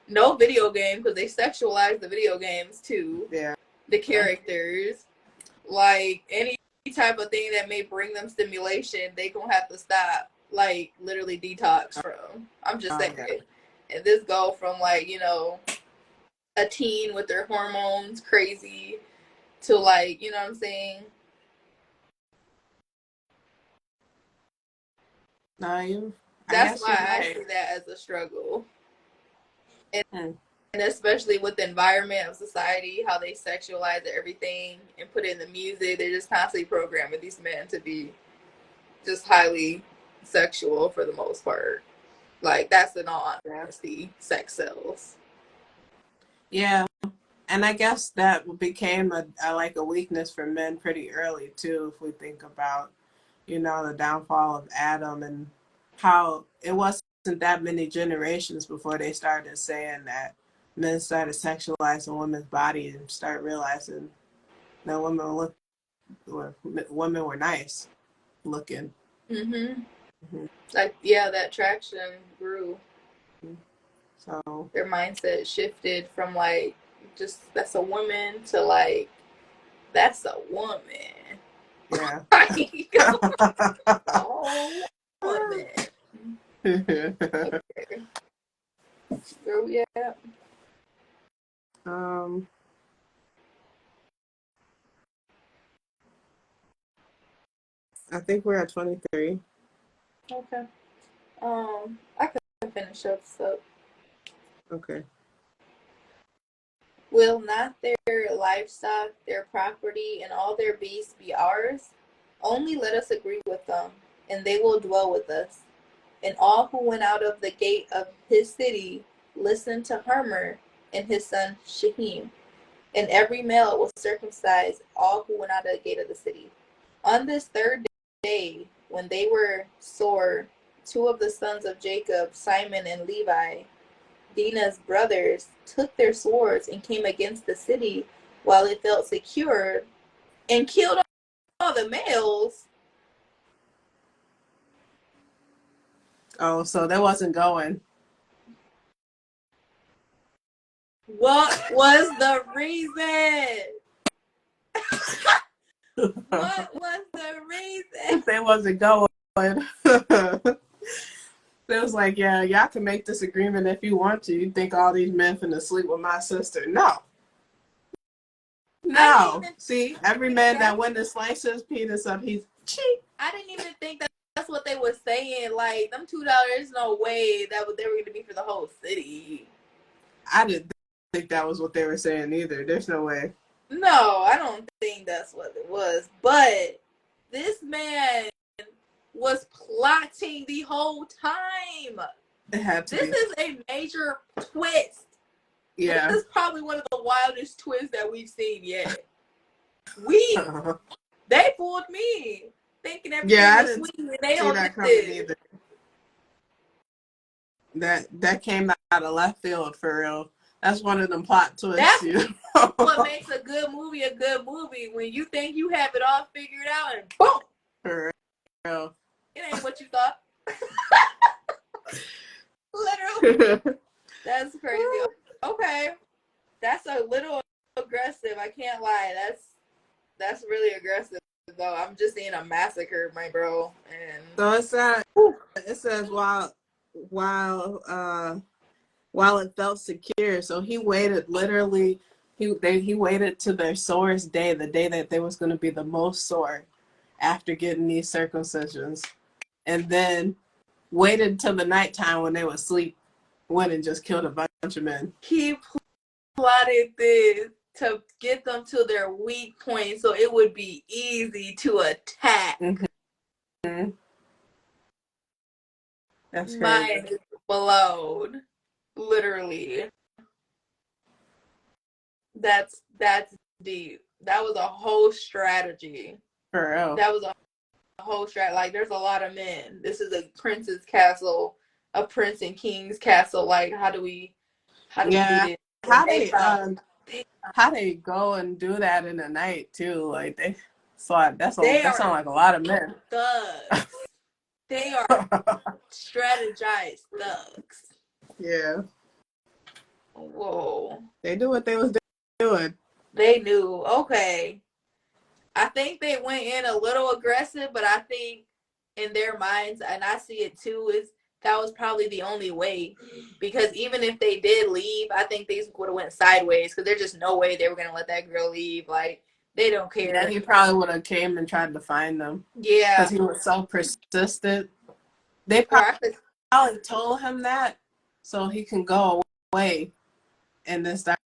no video game, because they sexualize the video games too. Yeah. The characters. Like, any type of thing that may bring them stimulation, they gonna have to stop. Like, literally detox from. I'm just saying. Yeah. And this go from, like, a teen with their hormones crazy to, like, you know what I'm saying? That's why I see that as a struggle. And especially with the environment of society, how they sexualize everything and put it in the music, they're just constantly programming these men to be just highly sexual for the most part. Like, that's in all honesty, sex sells. Yeah. And I guess that became a weakness for men pretty early too, if we think about, the downfall of Adam and how it wasn't that many generations before they started saying that men started sexualizing women's body and start realizing that women were nice looking. Like, yeah, that traction grew. So their mindset shifted from like just that's a woman to like that's a woman. Yeah. Oh, woman. Okay. Where we at? I think we're at 23. Okay. I can finish up. So. Okay. Will not their livestock, their property, and all their beasts be ours? Only let us agree with them, and they will dwell with us. And all who went out of the gate of his city listened to Hermer and his son Shahim. And every male was circumcised, all who went out of the gate of the city. On this third day, when they were sore, 2 of the sons of Jacob, Simon and Levi, Dinah's brothers, took their swords and came against the city while it felt secure and killed all the males. Oh, so that wasn't going. What was the reason? What was the reason? They wasn't going. They was like, yeah, y'all can make this agreement if you want to. You think all these men finna sleep with my sister? No. No. See, every man that went to slice his penis up, he's cheap. I didn't even think that's what they were saying. Like, them $2, no way that they were going to be for the whole city. I didn't think that was what they were saying either. There's no way. No, I don't think that's what it was. But this man was plotting the whole time. It had to This be. is a major twist. Yeah. This is probably one of the wildest twists that we've seen yet. They fooled me, thinking everything was sweet, and they don't that get coming this. either. That came out of left field for real. That's one of them plot twists. That's what makes a good movie a good movie. When you think you have it all figured out, and boom, for real. it ain't what you thought. Literally, that's crazy. Okay, that's a little aggressive. I can't lie. That's really aggressive. Though I'm just seeing a massacre, my bro. And So it says while it felt secure, so he waited literally. He waited to their sorest day, the day that they was going to be the most sore after getting these circumcisions, and then waited till the nighttime when they would sleep, went and just killed a bunch of men. He plotted this to get them to their weak point so it would be easy to attack. Mm-hmm. That's crazy. Mind is blown. Literally. That's deep. That was a whole strategy. For real. That was a whole strategy. Like, there's a lot of men. This is a prince's castle, a prince and king's castle. Like, how do we do this? How they go and do that in the night too? Like that sounds like a lot of men. Thugs. They are strategized thugs. Yeah. Whoa. They knew what they was doing. They knew. Okay. I think they went in a little aggressive, but I think in their minds, and I see it too, is that was probably the only way. Because even if they did leave, I think things would have went sideways. Because there's just no way they were going to let that girl leave. Like, they don't care. Yeah, he probably would have came and tried to find them. Yeah. Because he was so persistent. They probably told him that so he can go away and then start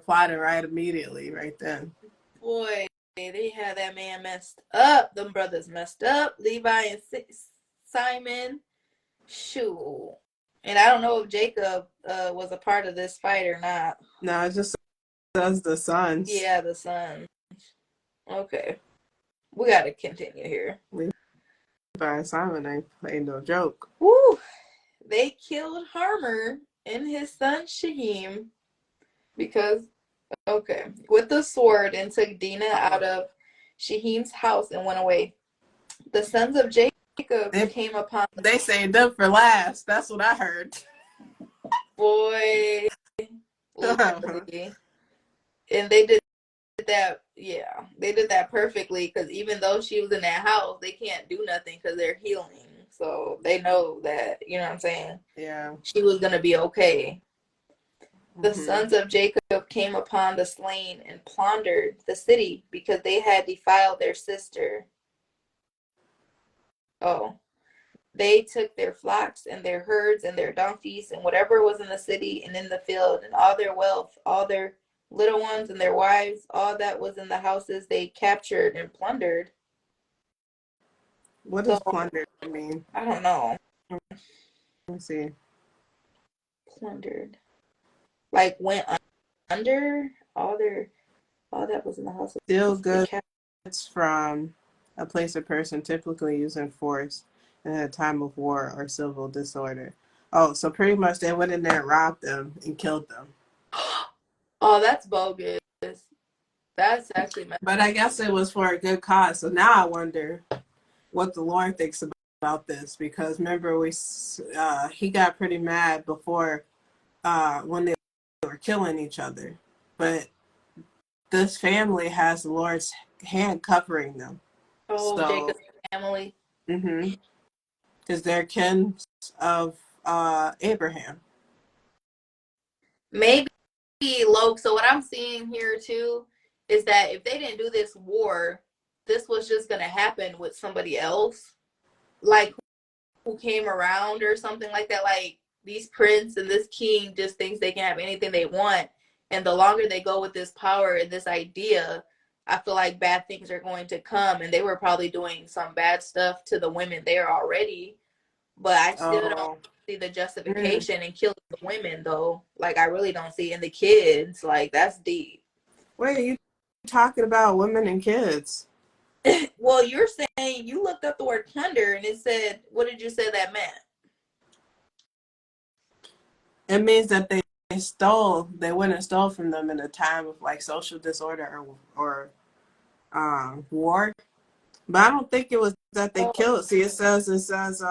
plotting right immediately, right then. Boy, they had that man messed up. Them brothers messed up. Levi and Simon. Shoot. And I don't know if Jacob was a part of this fight or not. No, it just says the sons. Yeah, the sons. Okay. We got to continue here. Levi and Simon ain't playing no joke. Woo! They killed Harmer and his son Shaheem because, with the sword, and took Dinah out of Shaheem's house and went away. The sons of Jacob came upon them. They saved them for last. That's what I heard. Boy. And they did that, yeah. They did that perfectly because even though she was in that house, they can't do nothing because they're healing. So they know that, you know what I'm saying? Yeah. She was going to be okay. The sons of Jacob came upon the slain and plundered the city because they had defiled their sister. Oh. They took their flocks and their herds and their donkeys and whatever was in the city and in the field and all their wealth, all their little ones and their wives, all that was in the houses they captured and plundered. What does plundered mean? I don't know. Let me see. Plundered. Like went under all that was in the house. Steal goods from a place or person, typically using force in a time of war or civil disorder. Oh, so pretty much they went in there and robbed them and killed them. Oh, that's bogus. That's actually messed up. But I guess it was for a good cause. So now I wonder what the Lord thinks about this because remember he got pretty mad before when they were killing each other, but this family has the Lord's hand covering them. Oh, So, Jacob's family. because they're kin of Abraham. Maybe low. So what I'm seeing here too is that if they didn't do this war, this was just gonna happen with somebody else, like who came around or something like that. Like these prince and this king just thinks they can have anything they want, and the longer they go with this power and this idea, I feel like bad things are going to come. And they were probably doing some bad stuff to the women there already, but I still don't see the justification in killing the women though. Like I really don't see, and the kids, like that's deep. Wait, you talking about women and kids? Well, you're saying you looked up the word plunder and it said, what did you say that meant? It means that they went and stole from them in a time of like social disorder or war. But I don't think it was that they killed. See, it says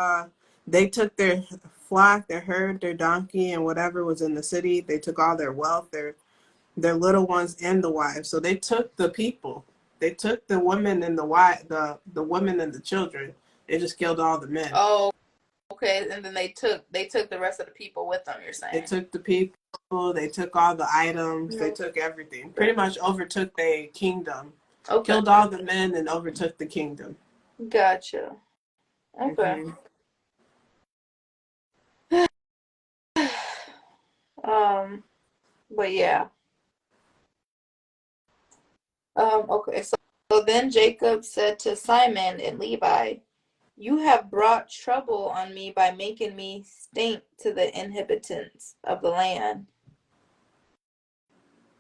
they took their flock, their herd, their donkey, and whatever was in the city. They took all their wealth, their little ones, and the wives. So they took the people. They took the women and the women and the children. They just killed all the men. Oh, okay. And then they took the rest of the people with them. You're saying they took the people. They took all the items. They took everything. Pretty much overtook the kingdom. Okay. Killed all the men and overtook the kingdom. Gotcha. Okay. But yeah. Okay. So then Jacob said to Simon and Levi, "You have brought trouble on me by making me stink to the inhabitants of the land.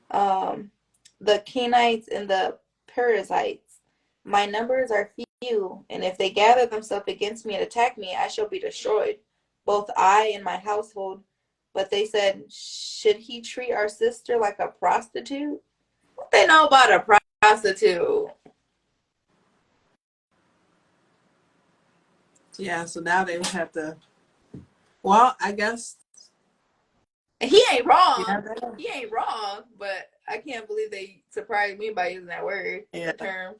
The Canaanites and the Perizzites. My numbers are few, and if they gather themselves against me and attack me, I shall be destroyed, both I and my household." But they said, "Should he treat our sister like a prostitute?" What they know about a prostitute? Yeah, so now they would have to. Well, I guess He ain't wrong. Yeah, he ain't wrong, but I can't believe they surprised me by using that word, the term.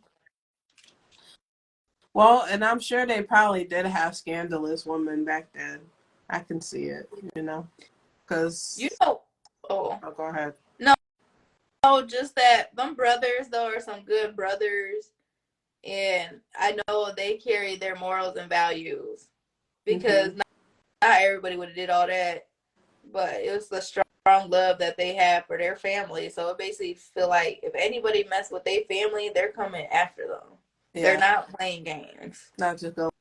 Well, and I'm sure they probably did have scandalous women back then. I can see it, because Oh, go ahead. No, just that them brothers though are some good brothers, and I know they carry their morals and values because not everybody would have did all that, but it was the strong love that they have for their family. So it basically feel like if anybody mess with their family, they're coming after them. Yeah. They're not playing games. Not just go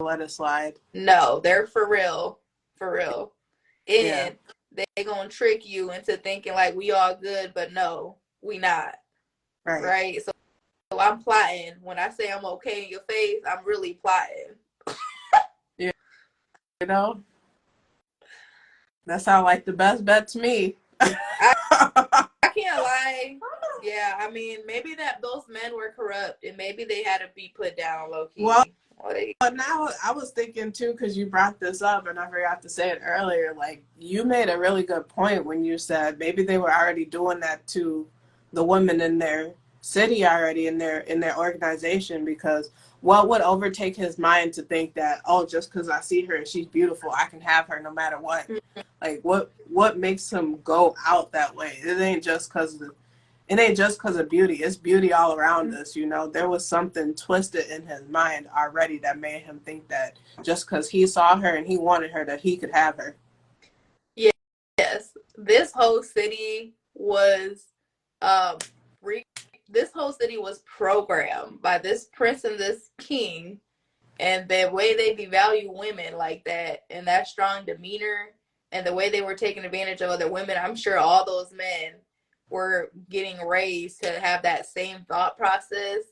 let it slide. No, they're for real. For real. And they gonna trick you into thinking like we all good, but no, we not. Right? So I'm plotting. When I say I'm okay in your face, I'm really plotting. Yeah. That sounds like the best bet to me. I can't lie. Yeah, I mean, maybe that those men were corrupt and maybe they had to be put down low key. Well, now I was thinking too, because you brought this up and I forgot to say it earlier. Like, you made a really good point when you said maybe they were already doing that to the women in their city already, in their organization, because what would overtake his mind to think that, oh, just because I see her and she's beautiful, I can have her no matter what? Like, what makes him go out that way? It ain't just because of beauty. It's beauty all around us, There was something twisted in his mind already that made him think that just because he saw her and he wanted her, that he could have her. Yes. This whole city was programmed by this prince and this king, and the way they devalue women like that, and that strong demeanor, and the way they were taking advantage of other women. I'm sure all those men were getting raised to have that same thought process.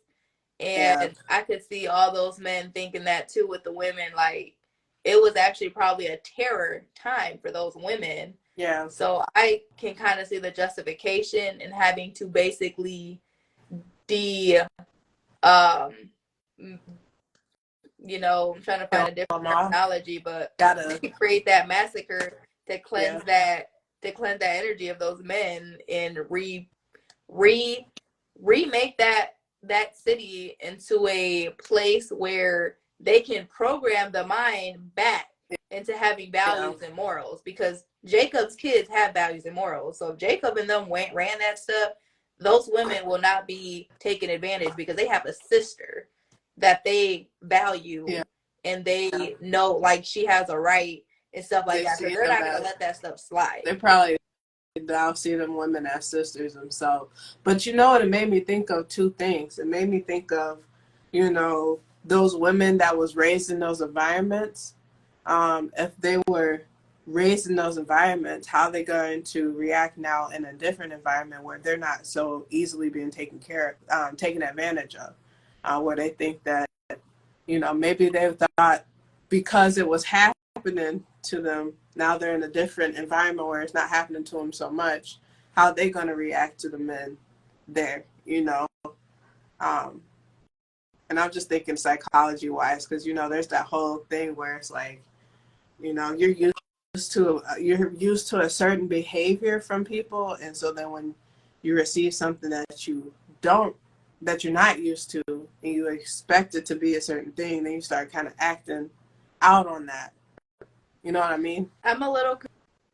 And I could see all those men thinking that too with the women. Like, it was actually probably a terror time for those women. Yeah. So I can kind of see the justification in having to basically you know, I'm trying to find a different terminology, but gotta create that massacre to cleanse yeah. that energy of those men and remake that city into a place where they can program the mind back into having values and morals, because Jacob's kids have values and morals. So if Jacob and them ran that stuff, those women will not be taken advantage because they have a sister that they value and they know like she has a right and stuff like that. So they're not going to let that stuff slide. They probably now see them women as sisters themselves. But you know what, it made me think of two things. It made me think of, you know, those women that was raised in those environments. If they were raised in those environments, how they going to react now in a different environment where they're not so easily being taken advantage of, where they think that, you know, maybe they thought because it was happening to them, now they're in a different environment where it's not happening to them so much, how they going to react to the men there, you know? And I'm just thinking psychology wise, because, you know, there's that whole thing where it's like, you know, you're used to a certain behavior from people, and so then when you receive something that you're not used to, and you expect it to be a certain thing, then you start kind of acting out on that. You know what I mean? I'm a little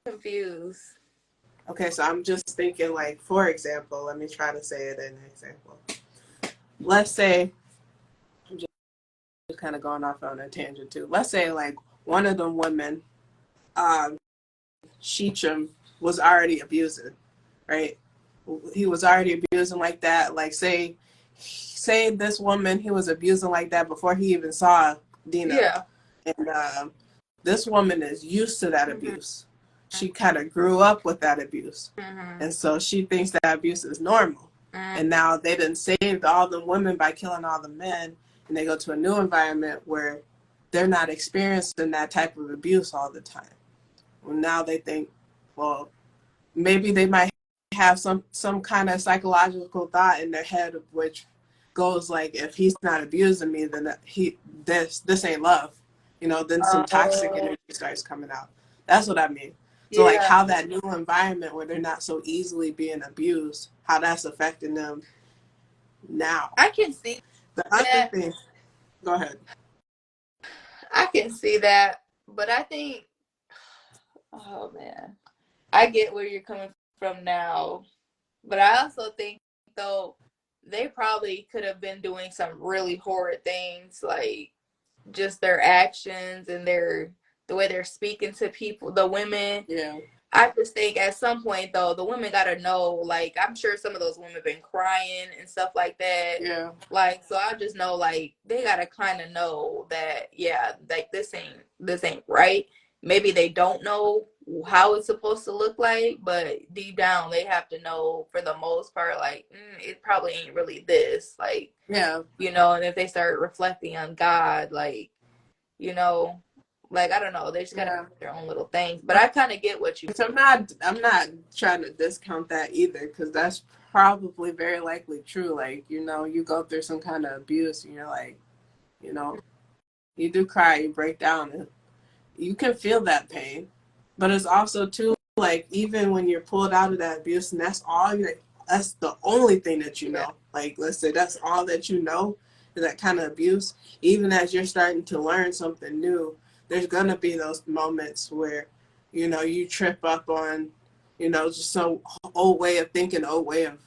confused. Okay, so I'm just thinking, like, for example, let me try to say it in an example. Let's say, I'm just kind of going off on a tangent too. Let's say, like, one of them women, Sheecham, was already abusing, right? He was already abusing like that. Like, say this woman, he was abusing like that before he even saw Dina. Yeah. And this woman is used to that abuse. She kind of grew up with that abuse. And so she thinks that abuse is normal. And now they done saved all the women by killing all the men, and they go to a new environment where they're not experiencing that type of abuse all the time. Well, now they think, well, maybe they might have some kind of psychological thought in their head of which goes like, if he's not abusing me, then this ain't love. You know, then some toxic energy starts coming out. That's what I mean. So like how that new environment where they're not so easily being abused, how that's affecting them now. I can see the other thing. Go ahead. I can see that, but I think, oh man, I get where you're coming from now, but I also think though they probably could have been doing some really horrid things, like just their actions and the way they're speaking to people, the women. Yeah. I just think at some point though, the women gotta know, like, I'm sure some of those women been crying and stuff like that. Yeah. Like, so I just know, like, they gotta kind of know that, yeah, like this ain't right. Maybe they don't know how it's supposed to look like, but deep down they have to know for the most part, like, it probably ain't really this, like, Yeah. you know. And if they start reflecting on God, like, you know, like, I don't know, they just gotta have their own little things. But I kind of get what you. So I'm not trying to discount that either, because that's probably very likely true. Like, you know, you go through some kind of abuse and you're like, you know, you do cry, you break down, and you can feel that pain. But it's also too, like, even when you're pulled out of that abuse and that's the only thing that you know. Like, let's say that's all that you know is that kind of abuse. Even as you're starting to learn something new, there's gonna be those moments where, you know, you trip up on, you know, just some old way of thinking, old way of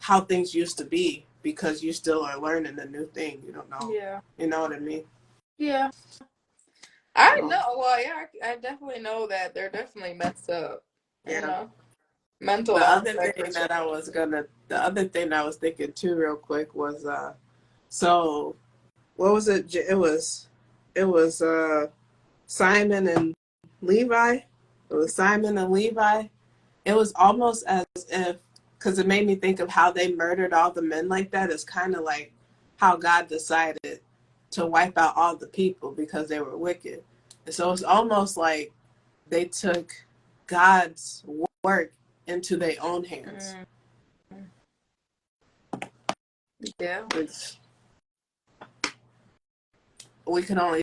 how things used to be, because you still are learning a new thing. You don't know. Yeah. You know what I mean? Yeah. I know. Well, yeah, I definitely know that they're definitely messed up. You know, mental. The other thing that I was thinking too, real quick, was so what was it? It was Simon and Levi. It was Simon and Levi. It was almost as if, because it made me think of how they murdered all the men like that. It's kind of like how God decided to wipe out all the people because they were wicked. And so it's almost like they took God's work into their own hands. Yeah. we can only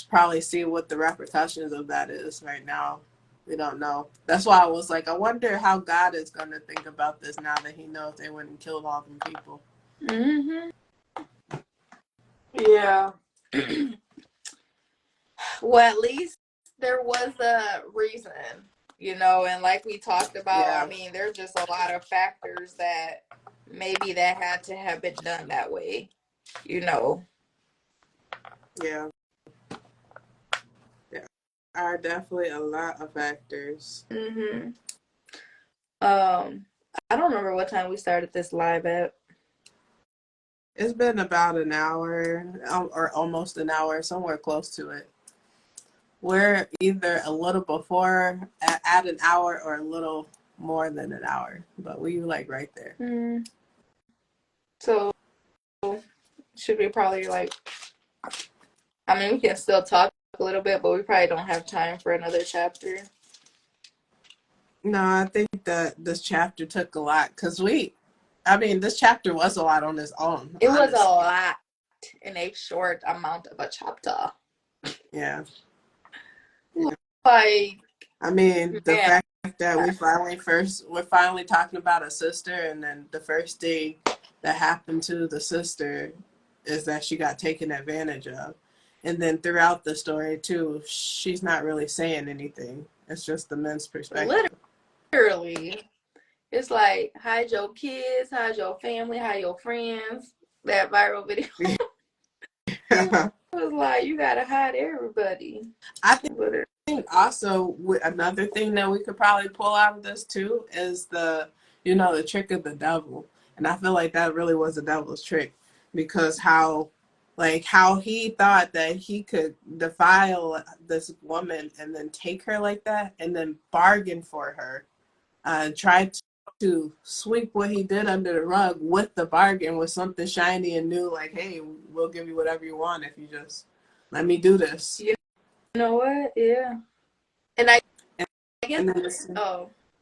probably see what the repercussions of that is right now. We don't know. That's why I was like, I wonder how God is going to think about this now that he knows they went and killed all them people. Mm-hmm. Yeah. Well, at least there was a reason, and like we talked about, Yeah. I mean, there's just a lot of factors that maybe that had to have been done that way, Yeah. There are definitely a lot of factors. Mm-hmm. I don't remember what time we started this live at. It's been about an hour or almost an hour, somewhere close to it. We're either a little before at an hour or a little more than an hour, but we like right there. So should we probably I mean, we can still talk a little bit, but we probably don't have time for another chapter. No, I think that this chapter took a lot because this chapter was a lot on its own. It was a lot in a short amount of a chapter. Yeah. Like, I mean, the man. fact that we're finally talking about a sister, and then the first thing that happened to the sister is that she got taken advantage of. And then throughout the story too, she's not really saying anything. It's just the men's perspective. Literally. It's like, hide your kids, hide your family, hide your friends. That viral video. It was like, you gotta hide everybody. I think also another thing that we could probably pull out of this too is the trick of the devil. And I feel like that really was the devil's trick, because how he thought that he could defile this woman and then take her like that and then bargain for her, try to sweep what he did under the rug with the bargain with something shiny and new, like, hey, we'll give you whatever you want if you just let me do this. You know what? Yeah. And I guess,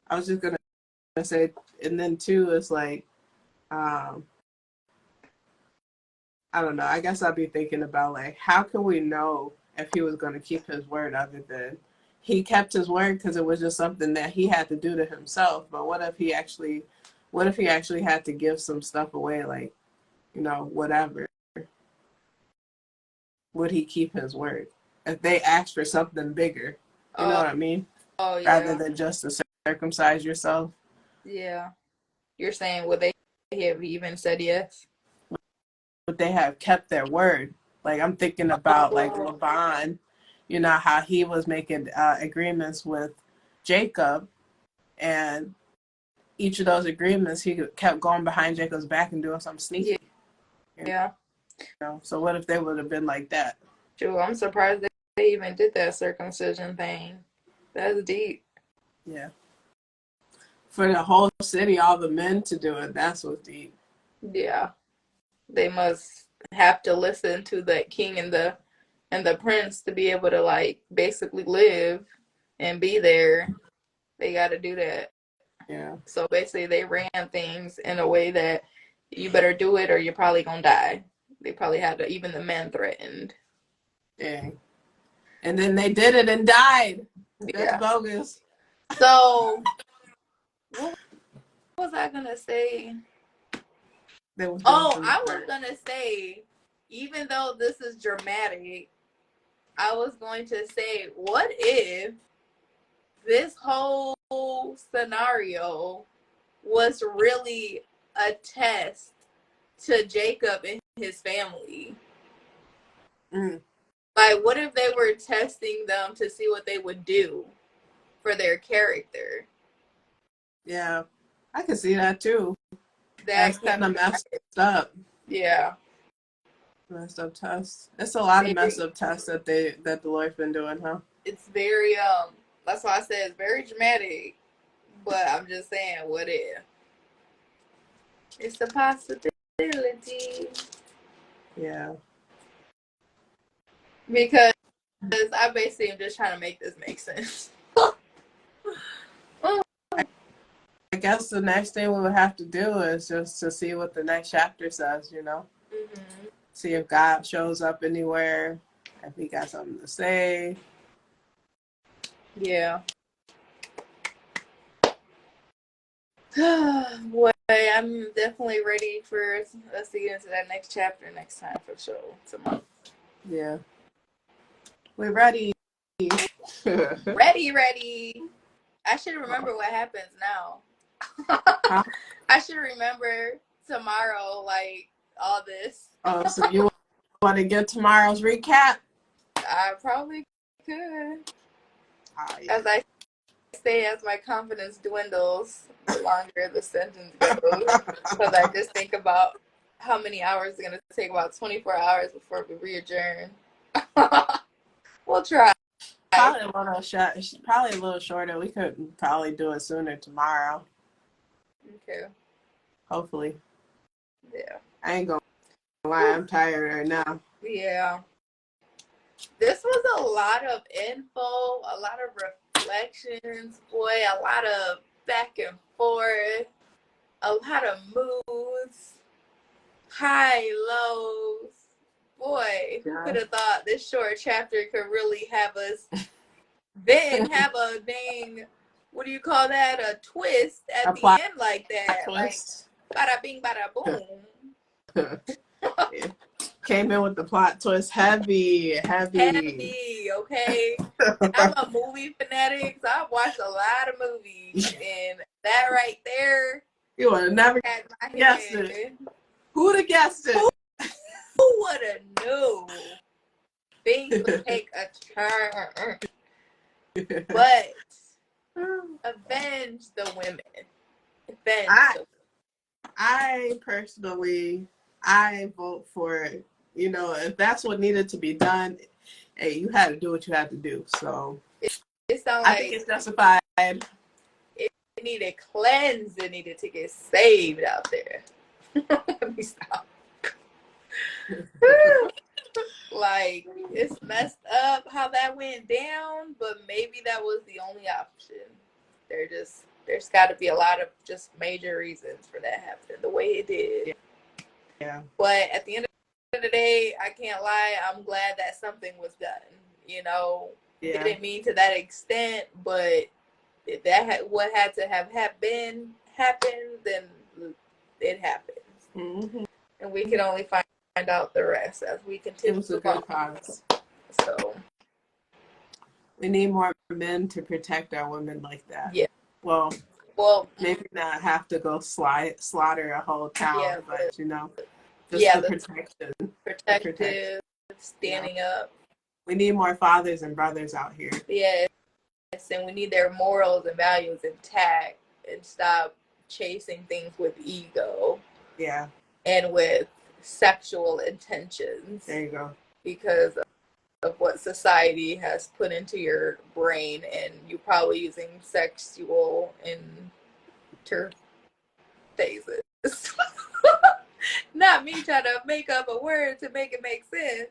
I was just gonna say, and then too, it's like, I don't know. I guess I'd be thinking about, like, how can we know if he was going to keep his word other than he kept his word because it was just something that he had to do to himself. But what if he actually had to give some stuff away, like, whatever? Would he keep his word if they asked for something bigger? You know what I mean? Oh, yeah. Rather than just to circumcise yourself. Yeah. You're saying, would they have even said yes? But they have kept their word. Like, I'm thinking about like Laban, how he was making agreements with Jacob, and each of those agreements he kept going behind Jacob's back and doing something sneaky. Yeah. So what if they would have been like that? Sure, I'm surprised they even did that circumcision thing. That's deep. Yeah. For the whole city, all the men to do it, that's what's deep. Yeah. They must have to listen to the king and the prince to be able to basically live and be there. They got to do that. Yeah. So basically they ran things in a way that you better do it or you're probably going to die. They probably had even the men threatened. Dang. And then they did it and died. That's bogus. So what was I going to say? I was going to say, even though this is dramatic, I was going to say, what if this whole scenario was really a test to Jacob and his family? Like, what if they were testing them to see what they would do for their character? Yeah, I can see that too. That's kind of messed up. Yeah. Messed up tests. It's a lot of messed up tests that the Lord's been doing, huh? It's very that's why I said it's very dramatic. But I'm just saying, what if? It's a possibility. Yeah. Because I basically am just trying to make this make sense. I guess the next thing we would have to do is just to see what the next chapter says, Mm-hmm. See if God shows up anywhere. if he got something to say. Yeah. Boy, I'm definitely ready for us to get into that next chapter next time for sure. Tomorrow. Yeah. We're ready. Ready. I should remember what happens now. Huh? I should remember tomorrow, like, all this. Oh, so you want to get tomorrow's recap? I probably could. Yeah. As I say, as my confidence dwindles, the longer the sentence goes. Because I just think about how many hours it's going to take, about 24 hours before we re-adjourn. We'll try. Probably a little shorter. We could probably do it sooner tomorrow. Okay. Hopefully. Yeah. I ain't gonna lie, I'm tired right now. Yeah. This was a lot of info, a lot of reflections, boy, a lot of back and forth, a lot of moods, high, lows. Boy, who could have thought this short chapter could really have us then have a dang, what do you call that? A twist at the end like that. Twist. Like, bada bing, bada boom. Yeah. Came in with the plot twist heavy. Okay? I'm a movie fanatic, so I've watched a lot of movies, and that right there, You would have never had my guessed head. it. Who would have guessed it? Who would have knew things would take a turn? But avenge the women. I personally, I vote for it. You know, if that's what needed to be done, hey, you had to do what you had to do. So it sounds I like think it's justified. it needed cleansed. It needed to get saved out there. Let me stop. Like, it's messed up how that went down, but maybe that was the only option. There's got to be a lot of just major reasons for that happening the way it did. Yeah. But at the end of the day, I can't lie, I'm glad that something was done. You know, Yeah. didn't mean to that extent, but if what had to have happened, then it happens. Mm-hmm. And we can only find out the rest as we continue. It was a good cause. So we need more men to protect our women like that. Yeah. Well, maybe not have to go slaughter a whole town, but you know, just the protection. Protective, standing up. We need more fathers and brothers out here. Yes, and we need their morals and values intact and stop chasing things with ego. Yeah. And with sexual intentions. There you go. Because of what society has put into your brain, and you probably using sexual interphases. Not me trying to make up a word to make it make sense.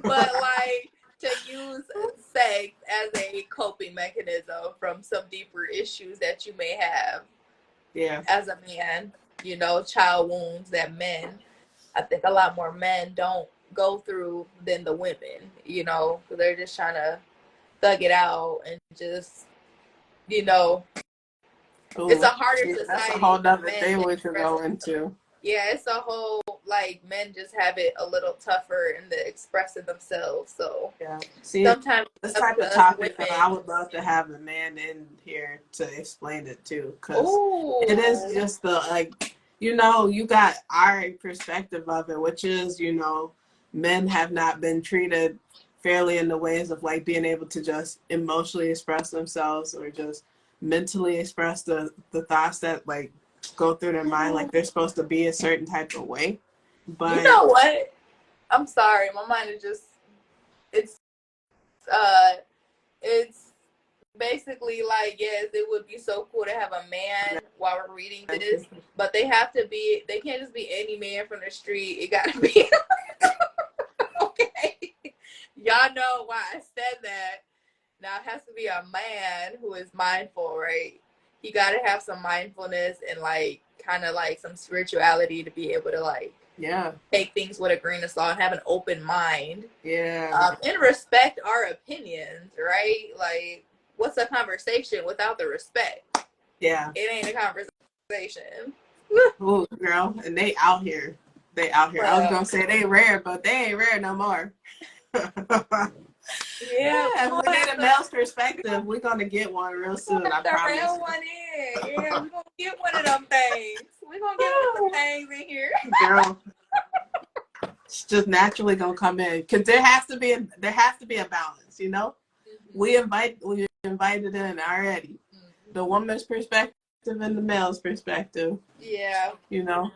But like, to use sex as a coping mechanism from some deeper issues that you may have. Yeah. As a man, you know, child wounds that I think a lot more men don't go through than the women, you know, so they're just trying to thug it out and just, you know, Ooh, it's a harder society. That's a whole other thing we could go into. Yeah, it's a whole, like, men just have it a little tougher in the expressing themselves, so yeah. See, sometimes this type of topic, I would love to have a man in here to explain it too, because it is just the, like, you know, you got our perspective of it, which is, you know, men have not been treated fairly in the ways of, like, being able to just emotionally express themselves or just mentally express the thoughts that, like, go through their mind, like they're supposed to be a certain type of way. But you know what? I'm sorry, my mind is just it's basically like, yes, it would be so cool to have a man while we're reading this, but they can't just be any man from the street. It gotta be okay. Y'all know why I said that. Now it has to be a man who is mindful, right? He got to have some mindfulness and, like, kind of like some spirituality to be able to, like, Yeah. take things with a grain of salt and have an open mind. Yeah. And respect our opinions, right? Like, what's a conversation without the respect? Yeah. It ain't a conversation. Ooh, girl. And they out here. They out here. I was Well, gonna say they rare, but they ain't rare no more. yeah, If we need a male's perspective, we're gonna get one real we're soon, I gonna have to promise. rail one in. Yeah, we're gonna get one of them things. We're gonna get one of them things in here. Girl, it's just naturally gonna come in. Cause there has to be a balance, you know? Mm-hmm. We invited in already. Mm-hmm. The woman's perspective and the male's perspective. Yeah. You know?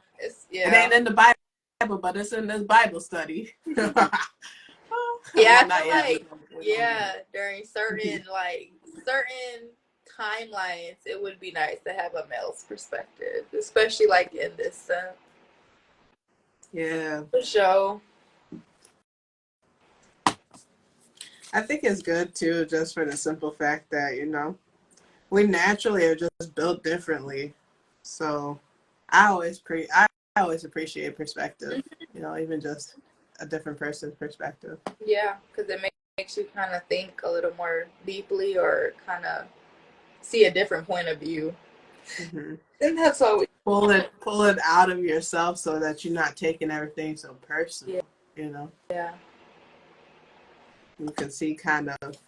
Yeah. It ain't in the Bible, but it's in this Bible study. Yeah, Well, I not feel yet. like We're gonna get it. during certain timelines, it would be nice to have a male's perspective, especially like in this sense. Yeah. For sure. I think it's good too, just for the simple fact that, we naturally are just built differently. So I always appreciate perspective, even just a different person's perspective. Yeah, because it makes you kind of think a little more deeply or kind of see a different point of view. Mm-hmm. And that's always Pull it out of yourself so that you're not taking everything so personal. Yeah. You can see kind of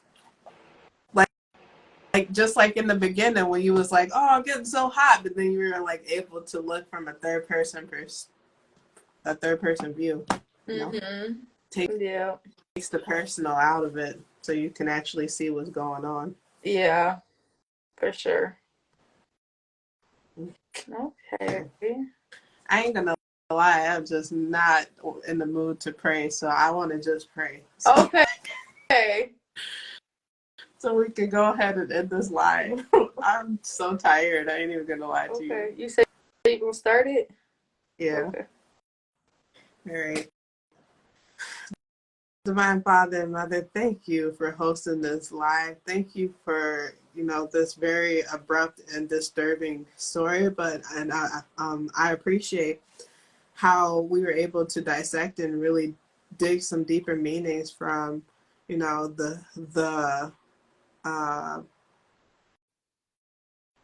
like just like in the beginning when you was like, oh, I'm getting so hot, but then you were like able to look from a third person view. Mm-hmm. Takes the personal out of it so you can actually see what's going on. Yeah, for sure. Okay. I ain't gonna lie, I'm just not in the mood to pray, so I want to just pray. Okay. So we can go ahead and end this live. I'm so tired. I ain't even gonna lie to you. Okay. You said you gonna start it? Yeah. Okay. All right. Divine Father and Mother, thank you for hosting this live. Thank you for, this very abrupt and disturbing story, and I appreciate how we were able to dissect and really dig some deeper meanings from, the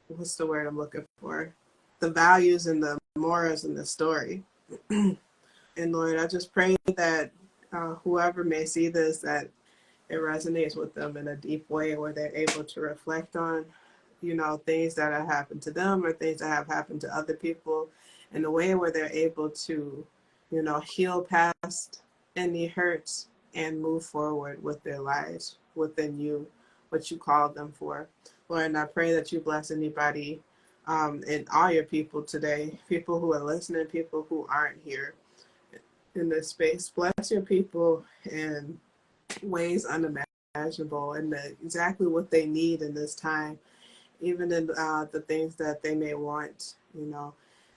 what's the word I'm looking for? The values and the morals in the story. And Lord, I just pray that whoever may see this, that it resonates with them in a deep way where they're able to reflect on, things that have happened to them or things that have happened to other people in a way where they're able to, heal past any hurts and move forward with their lives within you, what you called them for. Lord, and I pray that you bless anybody and all your people today, people who are listening, people who aren't here in this space. Bless your people in ways unimaginable and exactly what they need in this time, even in the things that they may want.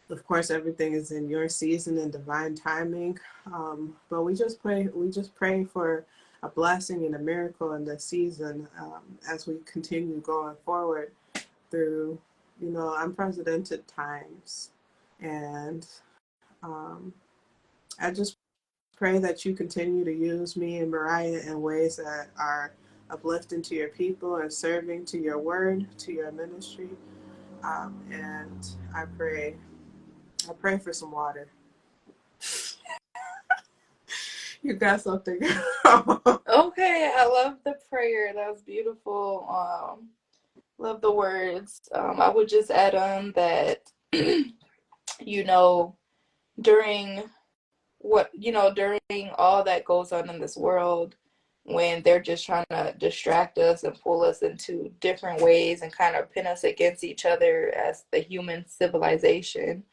Of course, everything is in your season and divine timing. But we just pray for a blessing and a miracle in this season as we continue going forward through, unprecedented times. And I just pray that you continue to use me and Riah in ways that are uplifting to your people and serving to your word, to your ministry. And I pray for some water. You got something? Okay, I love the prayer. That was beautiful. Love the words. I would just add on that, during during all that goes on in this world, when they're just trying to distract us and pull us into different ways and kind of pin us against each other as the human civilization,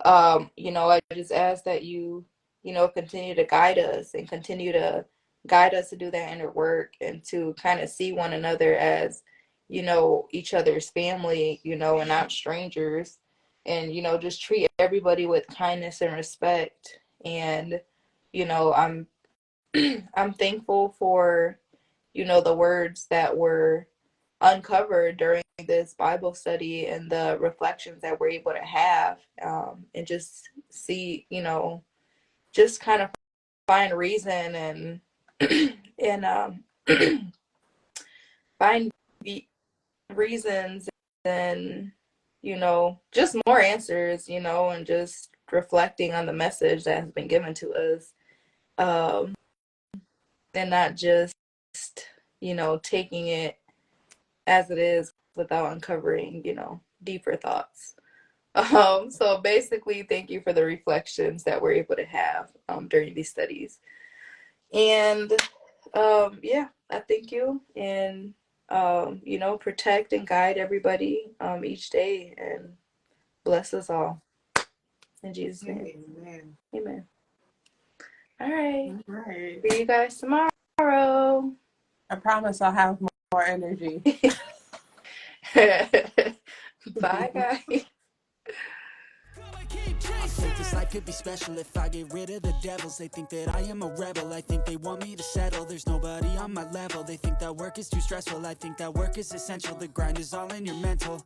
I just ask that you continue to guide us and continue to guide us to do that inner work and to kind of see one another as, each other's family, and not strangers. And, just treat everybody with kindness and respect. And, I'm I'm thankful for, the words that were uncovered during this Bible study and the reflections that we're able to have, and just see, just kind of find reason and and find the reasons and, you know, just more answers, you know, and just reflecting on the message that has been given to us. And not just, you know, taking it as it is without uncovering, you know, deeper thoughts. So basically, thank you for the reflections that we're able to have during these studies. And yeah, I thank you. And you know, protect and guide everybody each day and bless us all. In Jesus' name. Amen. Amen. All right. All right. See you guys tomorrow. I promise I'll have more energy. Bye, guys. I think this life could be special if I get rid of the devils. They think that I am a rebel, I think they want me to settle. There's nobody on my level, they think that work is too stressful. I think that work is essential, the grind is all in your mental.